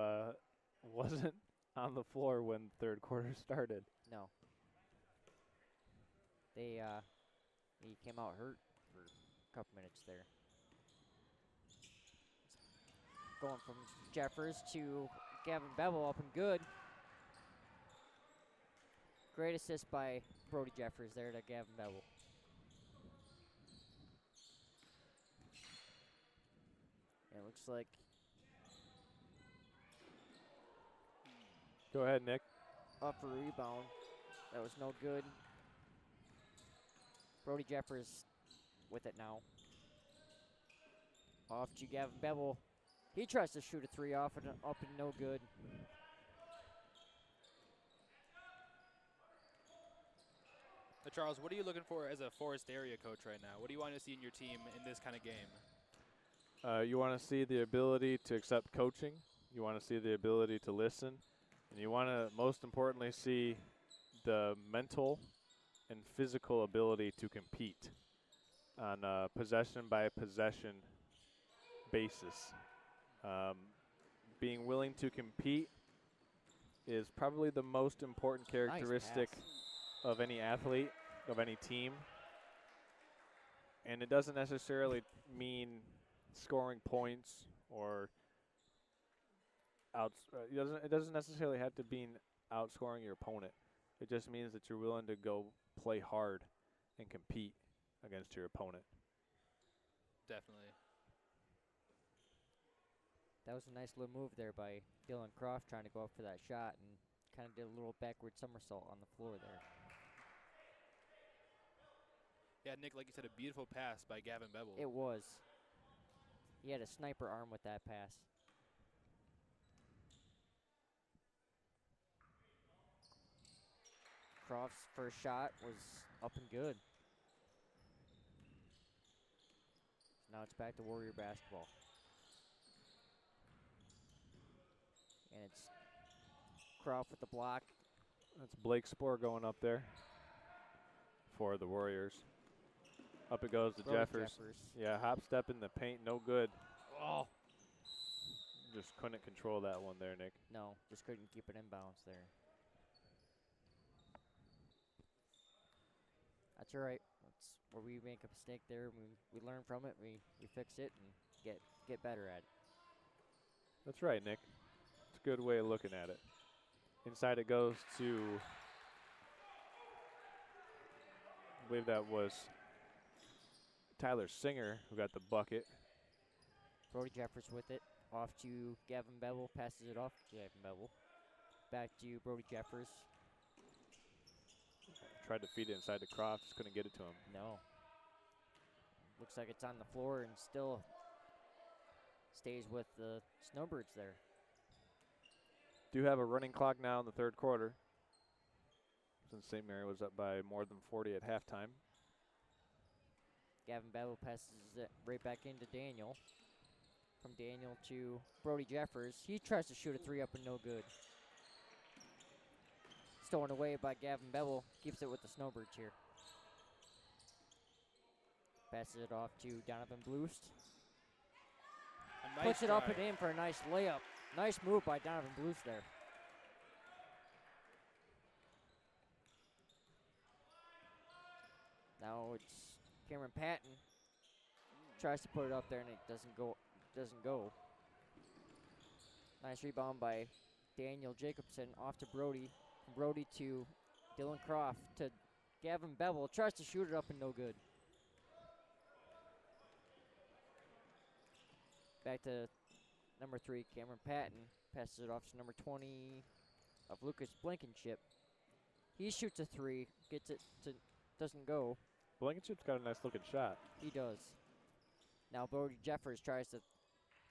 wasn't on the floor when third quarter started. No. He came out hurt for a couple minutes there. Going from Jeffers to Gavin Bevel up and good. Great assist by Brody Jeffers there to Gavin Bevel. And it looks like Go ahead, Nick. up for rebound. That was no good. Brody Jeffers with it now. Off to Gavin Bevel. He tries to shoot a 3 off and up and no good. Charles, what are you looking for as a Forest area coach right now? What do you want to see in your team in this kind of game? You want to see the ability to accept coaching. You want to see the ability to listen. And you want to, most importantly, see the mental and physical ability to compete on a possession-by-possession basis. Being willing to compete is probably the most important characteristic of any athlete, of any team. And it doesn't necessarily mean scoring points or it doesn't necessarily have to be outscoring your opponent. It just means that you're willing to go play hard and compete against your opponent. Definitely. That was a nice little move there by Dylan Croft trying to go up for that shot and kind of did a little backward somersault on the floor there. Yeah, Nick, like you said, a beautiful pass by Gavin Bevel. It was. He had a sniper arm with that pass. Croft's first shot was up and good. Now it's back to Warrior basketball. And it's Croft with the block. That's Blake Spoor going up there for the Warriors. Up it goes to Jeffers. Yeah, hop step in the paint, no good. Oh. Just couldn't control that one there, Nick. No, just couldn't keep it in bounds there. That's all right. That's where we make a mistake there. We learn from it. We fix it and get better at it. That's right, Nick. It's a good way of looking at it. Inside it goes to, I believe that was Tyler Singer who got the bucket. Brody Jeffers with it. Off to Gavin Bevel. Passes it off to Gavin Bevel. Back to Brody Jeffers. Tried to feed it inside to Croft. Just couldn't get it to him. No. Looks like it's on the floor and still stays with the Snowbirds there. Do have a running clock now in the third quarter, since St. Mary was up by more than 40 at halftime. Gavin Bevel passes it right back into Daniel. From Daniel to Brody Jeffers. He tries to shoot a 3 up and no good. Stolen away by Gavin Bevel. Keeps it with the Snowbirds here. Passes it off to Donovan Bloost. Nice Puts it up drive. and in for a nice layup. Nice move by Donovan Bloost there. Now it's Cameron Patton. Tries to put it up there and it doesn't go. Nice rebound by Daniel Jacobson off to Brody. From Brody to Dylan Croft to Gavin Bevel. Tries to shoot it up and no good. Back to number 3, Cameron Patton. Passes it off to number 20 of Lucas Blankenship. He shoots a 3. Gets it to, doesn't go. Blankenship's got a nice looking shot. He does. Now Brody Jeffers tries to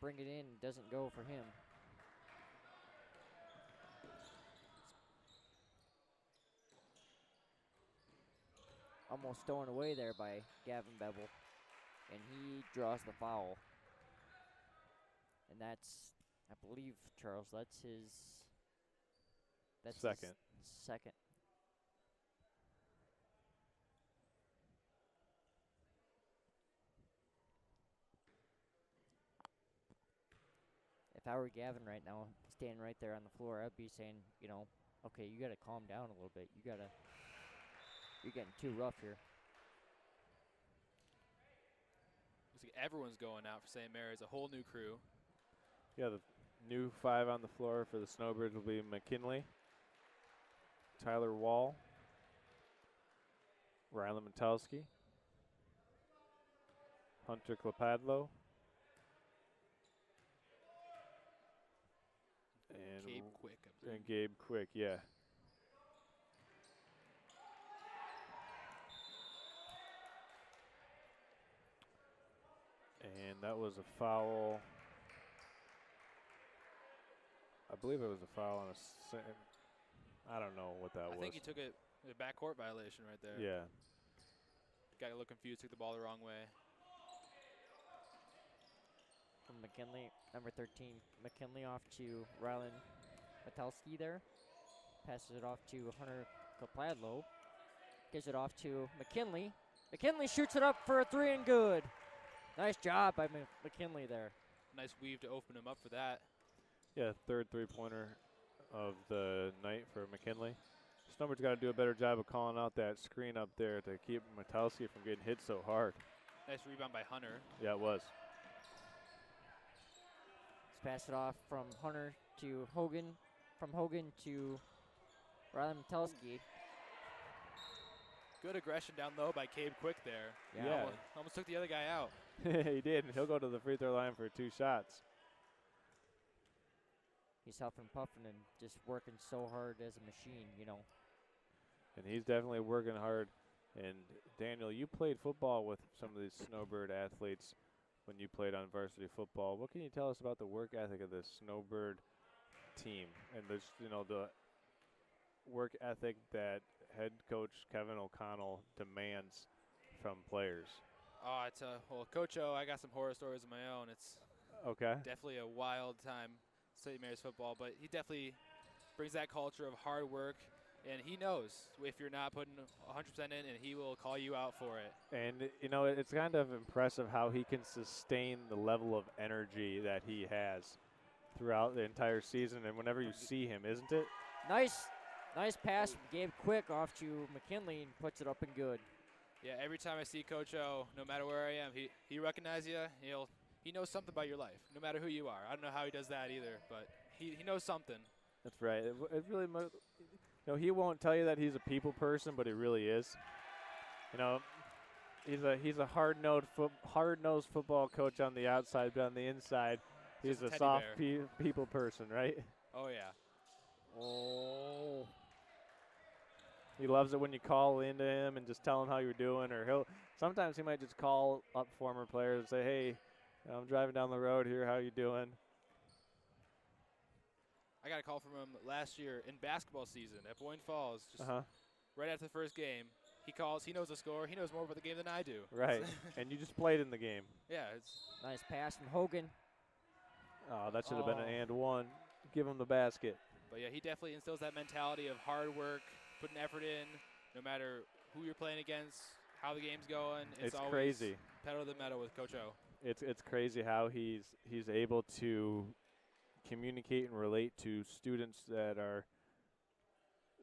bring it in. Doesn't go for him. almost stolen away there by Gavin Bevel. And he draws the foul. And that's, I believe, Charles, that's his second. Second. If I were Gavin right now, standing right there on the floor, I'd be saying, you know, okay, you got to calm down a little bit. You're getting too rough here. Looks like everyone's going out for St. Mary's, a whole new crew. Yeah, the new 5 on the floor for the Snowbirds will be McKinley, Tyler Wall, Rylan Metowski, Hunter Klapadlo, and Gabe Quick, I believe. And Gabe Quick, yeah. And that was a foul. I believe it was a foul on I don't know what that was. I think he took a backcourt violation right there. Yeah. Got a little confused, took the ball the wrong way. From McKinley, number 13, McKinley off to Rylan Metowski there. Passes it off to Hunter Kapladlo. Gives it off to McKinley. McKinley shoots it up for a 3 and good. Nice job by McKinley there. Nice weave to open him up for that. Yeah, third three-pointer of the night for McKinley. Snowbirds got to do a better job of calling out that screen up there to keep Metowski from getting hit so hard. Nice rebound by Hunter. Yeah, it was. Let's pass it off from Hunter to Hogan. From Hogan to Rylan Metowski. Good aggression down low by Gabe Quick there. Yeah. Almost took the other guy out. He did, and he'll go to the free throw line for 2 shots. He's huffing and puffing and just working so hard as a machine, you know. And he's definitely working hard. And Daniel, you played football with some of these Snowbird athletes when you played on varsity football. What can you tell us about the work ethic of this Snowbird team and this, the work ethic that head coach Kevin O'Connell demands from players? Oh, well, Coach O, I got some horror stories of my own. It's okay. Definitely a wild time, St. Mary's football, but he definitely brings that culture of hard work, and he knows if you're not putting 100% in, and he will call you out for it. And, it's kind of impressive how he can sustain the level of energy that he has throughout the entire season and whenever you see him, isn't it? Nice pass from Gabe Quick off to McKinley and puts it up and good. Yeah, every time I see Coach O, no matter where I am, he recognizes you. He knows something about your life, no matter who you are. I don't know how he does that either, but he knows something. That's right. It really, he won't tell you that he's a people person, but he really is. He's a hard-nosed football coach on the outside, but on the inside, he's a soft people person, right? Oh yeah. Oh. He loves it when you call into him and just tell him how you're doing, or sometimes he might just call up former players and say, "Hey, I'm driving down the road here. How you doing?" I got a call from him last year in basketball season at Boyne Falls, just right after the first game. He calls. He knows the score. He knows more about the game than I do. Right, and you just played in the game. Yeah, it's nice pass from Hogan. Oh, that should have been an and one. Give him the basket. But yeah, he definitely instills that mentality of hard work, putting effort in, no matter who you're playing against, how the game's going. It's always crazy. Pedal to the metal with Coach O. It's crazy how he's able to communicate and relate to students that are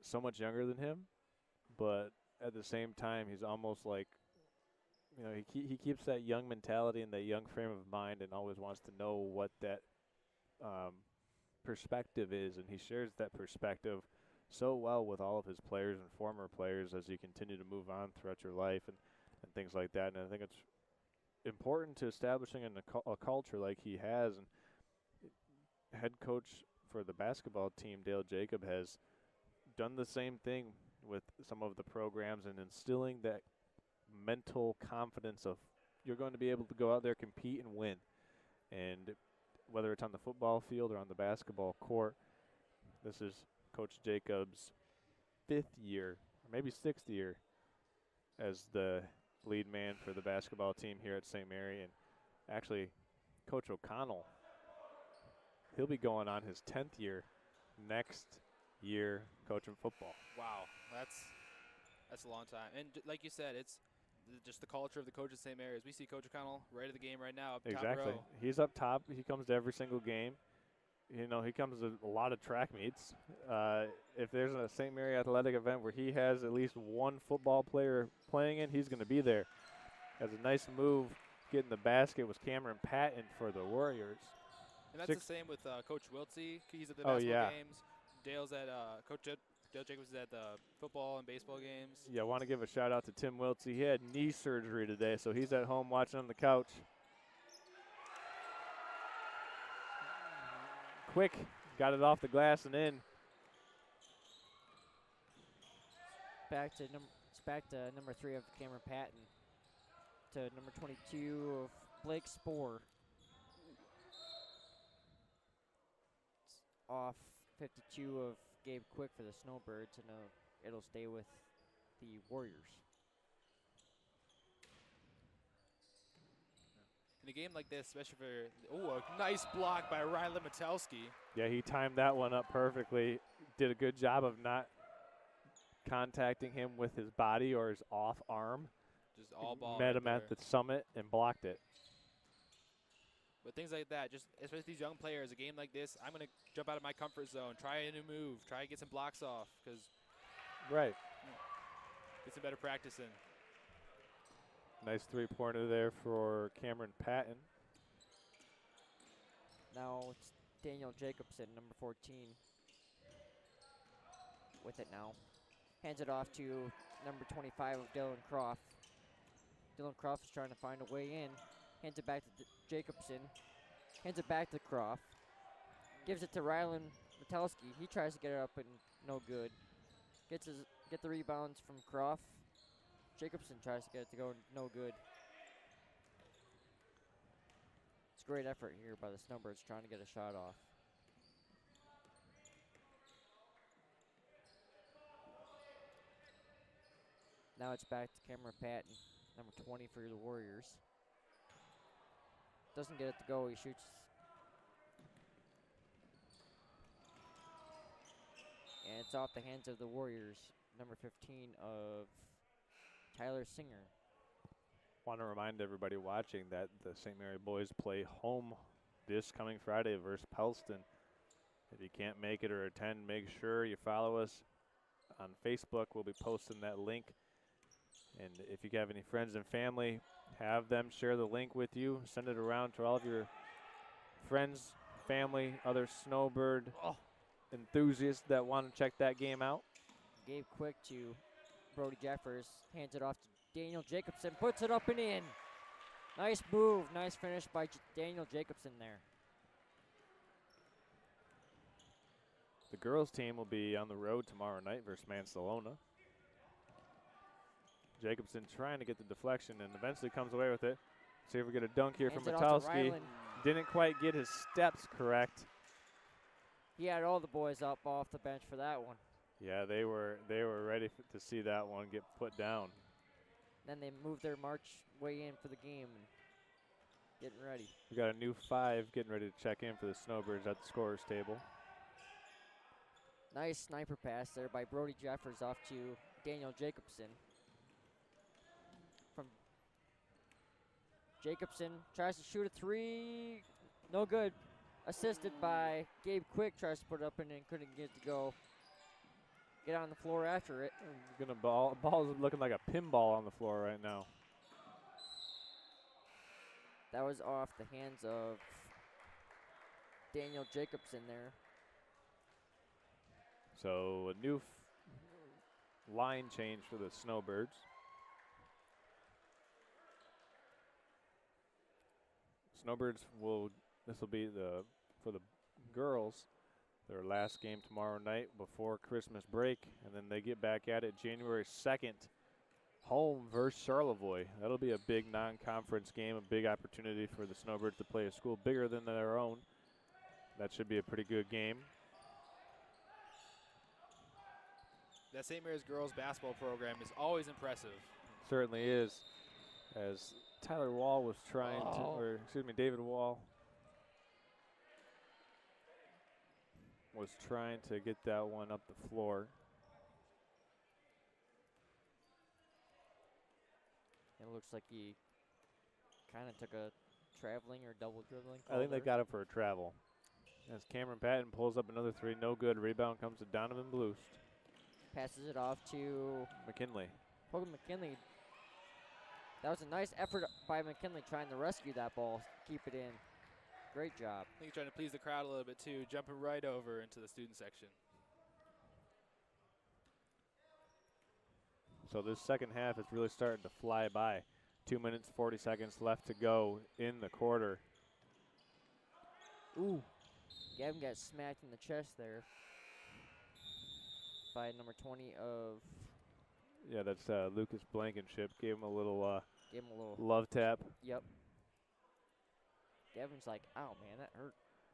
so much younger than him, but at the same time he's almost like, he keeps that young mentality and that young frame of mind and always wants to know what that perspective is, and he shares that perspective so well with all of his players and former players as you continue to move on throughout your life and things like that. And I think it's important to establishing a culture like he has. And head coach for the basketball team, Dale Jacob, has done the same thing with some of the programs and instilling that mental confidence of you're going to be able to go out there, compete, and win. And whether it's on the football field or on the basketball court, this is Coach Jacobs' 5th year, or maybe 6th year as the lead man for the basketball team here at St. Mary. And actually, Coach O'Connell, he'll be going on his 10th year next year coaching football. Wow, that's a long time. And like you said, it's just the culture of the coaches of St. Mary's. We see Coach O'Connell right at the game right now, up top Exactly. row. He's up top. He comes to every single game. You know, he comes to a lot of track meets. If there's a St. Mary athletic event where he has at least one football player playing in, he's going to be there. Has a nice move getting the basket was Cameron Patton for the Warriors. And that's the same with Coach Wiltsey. He's at the basketball games. Dale's at Coach Dale Jacobs is at the football and baseball games. Yeah, I want to give a shout out to Tim Wiltsey. He had knee surgery today, so he's at home watching on the couch. Quick, got it off the glass and in. It's back to number 3 of Cameron Patton to number 22 of Blake Spohr. It's off 52 of Gabe Quick for the Snowbirds, and it'll stay with the Warriors. In a game like this, especially for a nice block by Riley Metelsky. Yeah, he timed that one up perfectly. Did a good job of not contacting him with his body or his off arm. Just all ball. Met right him at the summit and blocked it. But things like that, just especially these young players, a game like this, I'm going to jump out of my comfort zone, try a new move, try to get some blocks off, because right, get some better practice in. Nice three-pointer there for Cameron Patton. Now it's Daniel Jacobson, number 14, with it now. Hands it off to number 25 of Dylan Croft. Dylan Croft is trying to find a way in. Hands it back to Jacobson. Hands it back to Croft. Gives it to Rylan Metelsky. He tries to get it up and no good. Get the rebounds from Croft. Jacobson tries to get it to go, no good. It's a great effort here by the Snowbirds trying to get a shot off. Now it's back to Cameron Patton, number 20 for the Warriors. Doesn't get it to go, he shoots. And it's off the hands of the Warriors, number 15 of Tyler Singer. Want to remind everybody watching that the St. Mary boys play home this coming Friday versus Pellston. If you can't make it or attend, make sure you follow us on Facebook. We'll be posting that link. And if you have any friends and family, have them share the link with you. Send it around to all of your friends, family, other Snowbird enthusiasts that want to check that game out. Gabe Quick to Brody Jeffers, hands it off to Daniel Jacobson, puts it up and in. Nice move, nice finish by Daniel Jacobson there. The girls team will be on the road tomorrow night versus Mansalona. Jacobson trying to get the deflection and eventually comes away with it. See if we get a dunk here from Metelsky. Didn't quite get his steps correct. He had all the boys up off the bench for that one. Yeah, they were ready to see that one get put down. Then they moved their march way in for the game and getting ready. We got a new 5 getting ready to check in for the Snowbirds at the scorer's table. Nice sniper pass there by Brody Jeffers off to Daniel Jacobson. From Jacobson, tries to shoot a 3, no good. Assisted by Gabe Quick, tries to put it up and then couldn't get it to go. Get on the floor after it. Ball's looking like a pinball on the floor right now. That was off the hands of Daniel Jacobson there. So a new line change for the Snowbirds. Snowbirds this will be for the girls, their last game tomorrow night before Christmas break, and then they get back at it January 2nd, home versus Charlevoix. That'll be a big non-conference game, a big opportunity for the Snowbirds to play a school bigger than their own. That should be a pretty good game. That St. Mary's girls basketball program is always impressive. Certainly is. As Tyler Wall was trying to, or excuse me, David Wall was trying to get that one up the floor. It looks like he kind of took a traveling or double dribbling. I think they got it for a travel. As Cameron Patton pulls up another three, no good. Rebound comes to Donovan Bloost. Passes it off to McKinley. Hogan McKinley. That was a nice effort by McKinley trying to rescue that ball, keep it in. Great job. I think he's trying to please the crowd a little bit too, jumping right over into the student section. So this second half is really starting to fly by. 2 minutes, 40 seconds left to go in the quarter. Ooh. Gavin got smacked in the chest there by number 20 of. Yeah, that's Lucas Blankenship. Gave him a little Little love tap. Yep. Gavin's like, ow, man, that hurt.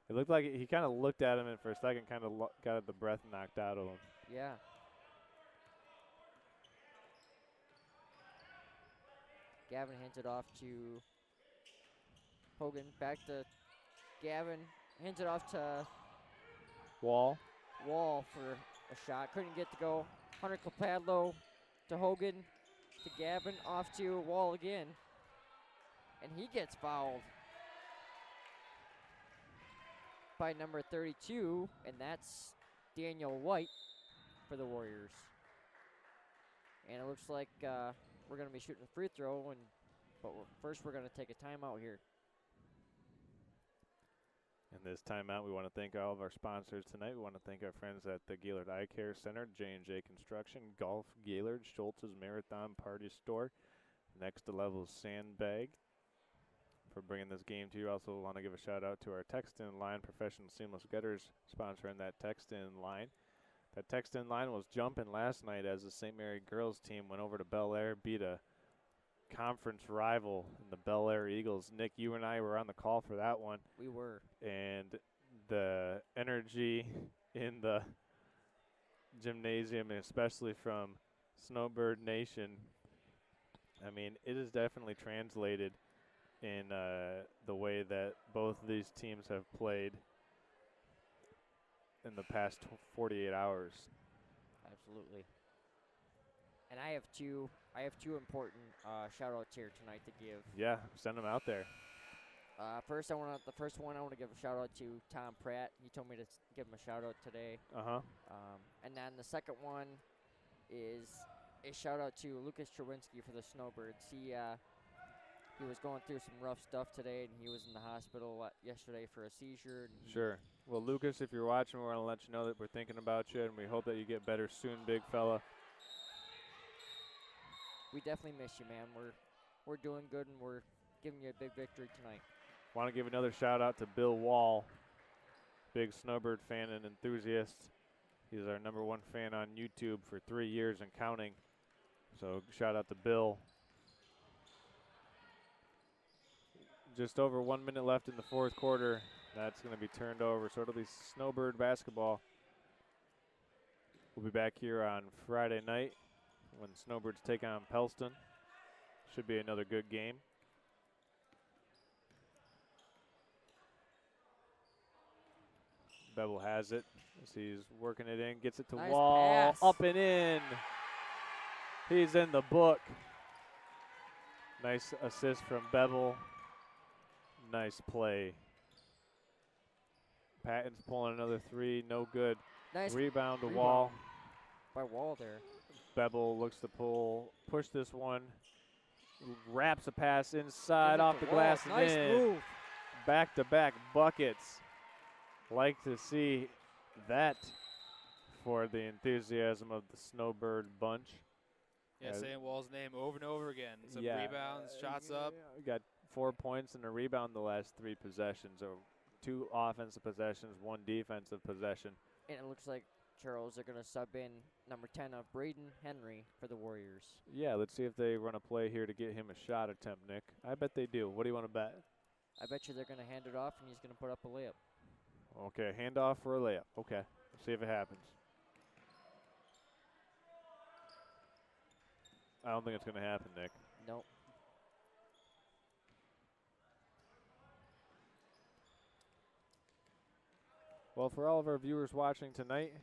It looked like he kind of looked at him and for a second kind of got the breath knocked out of him. Yeah. Gavin hands it off to Hogan. Back to Gavin. Hands it off to Wall. Wall for a shot. Couldn't get to go. Hunter Capadlo to Hogan. To Gavin. Off to Wall again. And he gets fouled by number 32. And that's Daniel White for the Warriors. And it looks like we're going to be shooting a free throw. But first we're going to take a timeout here. In this timeout, we want to thank all of our sponsors tonight. We want to thank our friends at the Gaylord Eye Care Center, J&J Construction, Golf Gaylord, Schultz's Marathon Party Store, Next to Level Sandbag for bringing this game to you. Also want to give a shout out to our text-in line, Professional Seamless Gutters, sponsoring that text-in line. That text-in line was jumping last night as the St. Mary girls team went over to Bel Air, beat a conference rival in the Bel Air Eagles. Nick, you and I were on the call for that one. We were. And the energy in the gymnasium, especially from Snowbird Nation, I mean, it is definitely translated in the way that both of these teams have played in the past 48 hours. Absolutely. And I have two important shout-outs here tonight to give. Yeah, send them out there. First, I want to give a shout-out to Tom Pratt. He told me to give him a shout-out today. And then the second one is a shout-out to Lucas Cherwinski for the Snowbirds. He was going through some rough stuff today, and he was in the hospital yesterday for a seizure. Sure. Well, Lucas, if you're watching, we want to let you know that we're thinking about you, and we hope that you get better soon, big fella. We definitely miss you, man. We're doing good, and we're giving you a big victory tonight. Want to give another shout out to Bill Wall, big Snowbird fan and enthusiast. He's our #1 fan on YouTube for 3 years and counting. So shout out to Bill. Just over 1 minute left in the fourth quarter. That's going to be turned over. So it'll be Snowbird basketball. We'll be back here on Friday night when Snowbirds take on Pellston. Should be another good game. Bevel has it as he's working it in, gets it to Nice Wall, pass. up and in. He's in the book. Nice assist from Bevel. Nice play. Patton's pulling another three, no good. Nice Rebound to rebound Wall. by Wall there. Bevel looks to push this one. Wraps a pass inside, Gives it off to the Wall. glass, Nice and in. move. Back-to-back buckets. Like to see that for the enthusiasm of the Snowbird bunch. Yeah, saying Wall's name over and over again. Some Yeah. rebounds, shots up. We got 4 points and a rebound the last 3 possessions, or 2 offensive possessions, 1 defensive possession. And it looks like Charles are going to sub in number 10 of Braden Henry for the Warriors. Yeah, let's see if they run a play here to get him a shot attempt, Nick. I bet they do. What do you want to bet? I bet you they're going to hand it off and he's going to put up a layup. Okay, handoff for a layup. Okay, let's see if it happens. I don't think it's going to happen, Nick. Nope. Well, for all of our viewers watching tonight,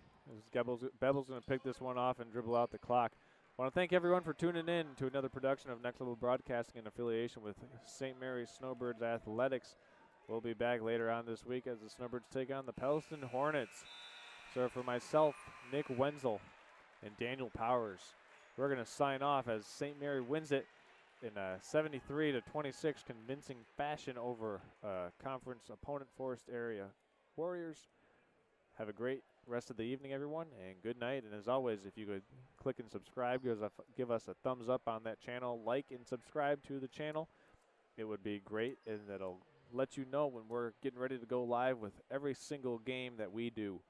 Bevel's going to pick this one off and dribble out the clock. I want to thank everyone for tuning in to another production of Next Level Broadcasting in affiliation with St. Mary's Snowbirds Athletics. We'll be back later on this week as the Snowbirds take on the Pellston Hornets. So for myself, Nick Wenzel, and Daniel Powers, we're going to sign off as St. Mary wins it in a 73-26 convincing fashion over conference opponent Forest Area Warriors. Have a great rest of the evening, everyone, and good night. And as always, if you could click and subscribe, give us a thumbs up on that channel, like and subscribe to the channel, it would be great, and it'll let you know when we're getting ready to go live with every single game that we do.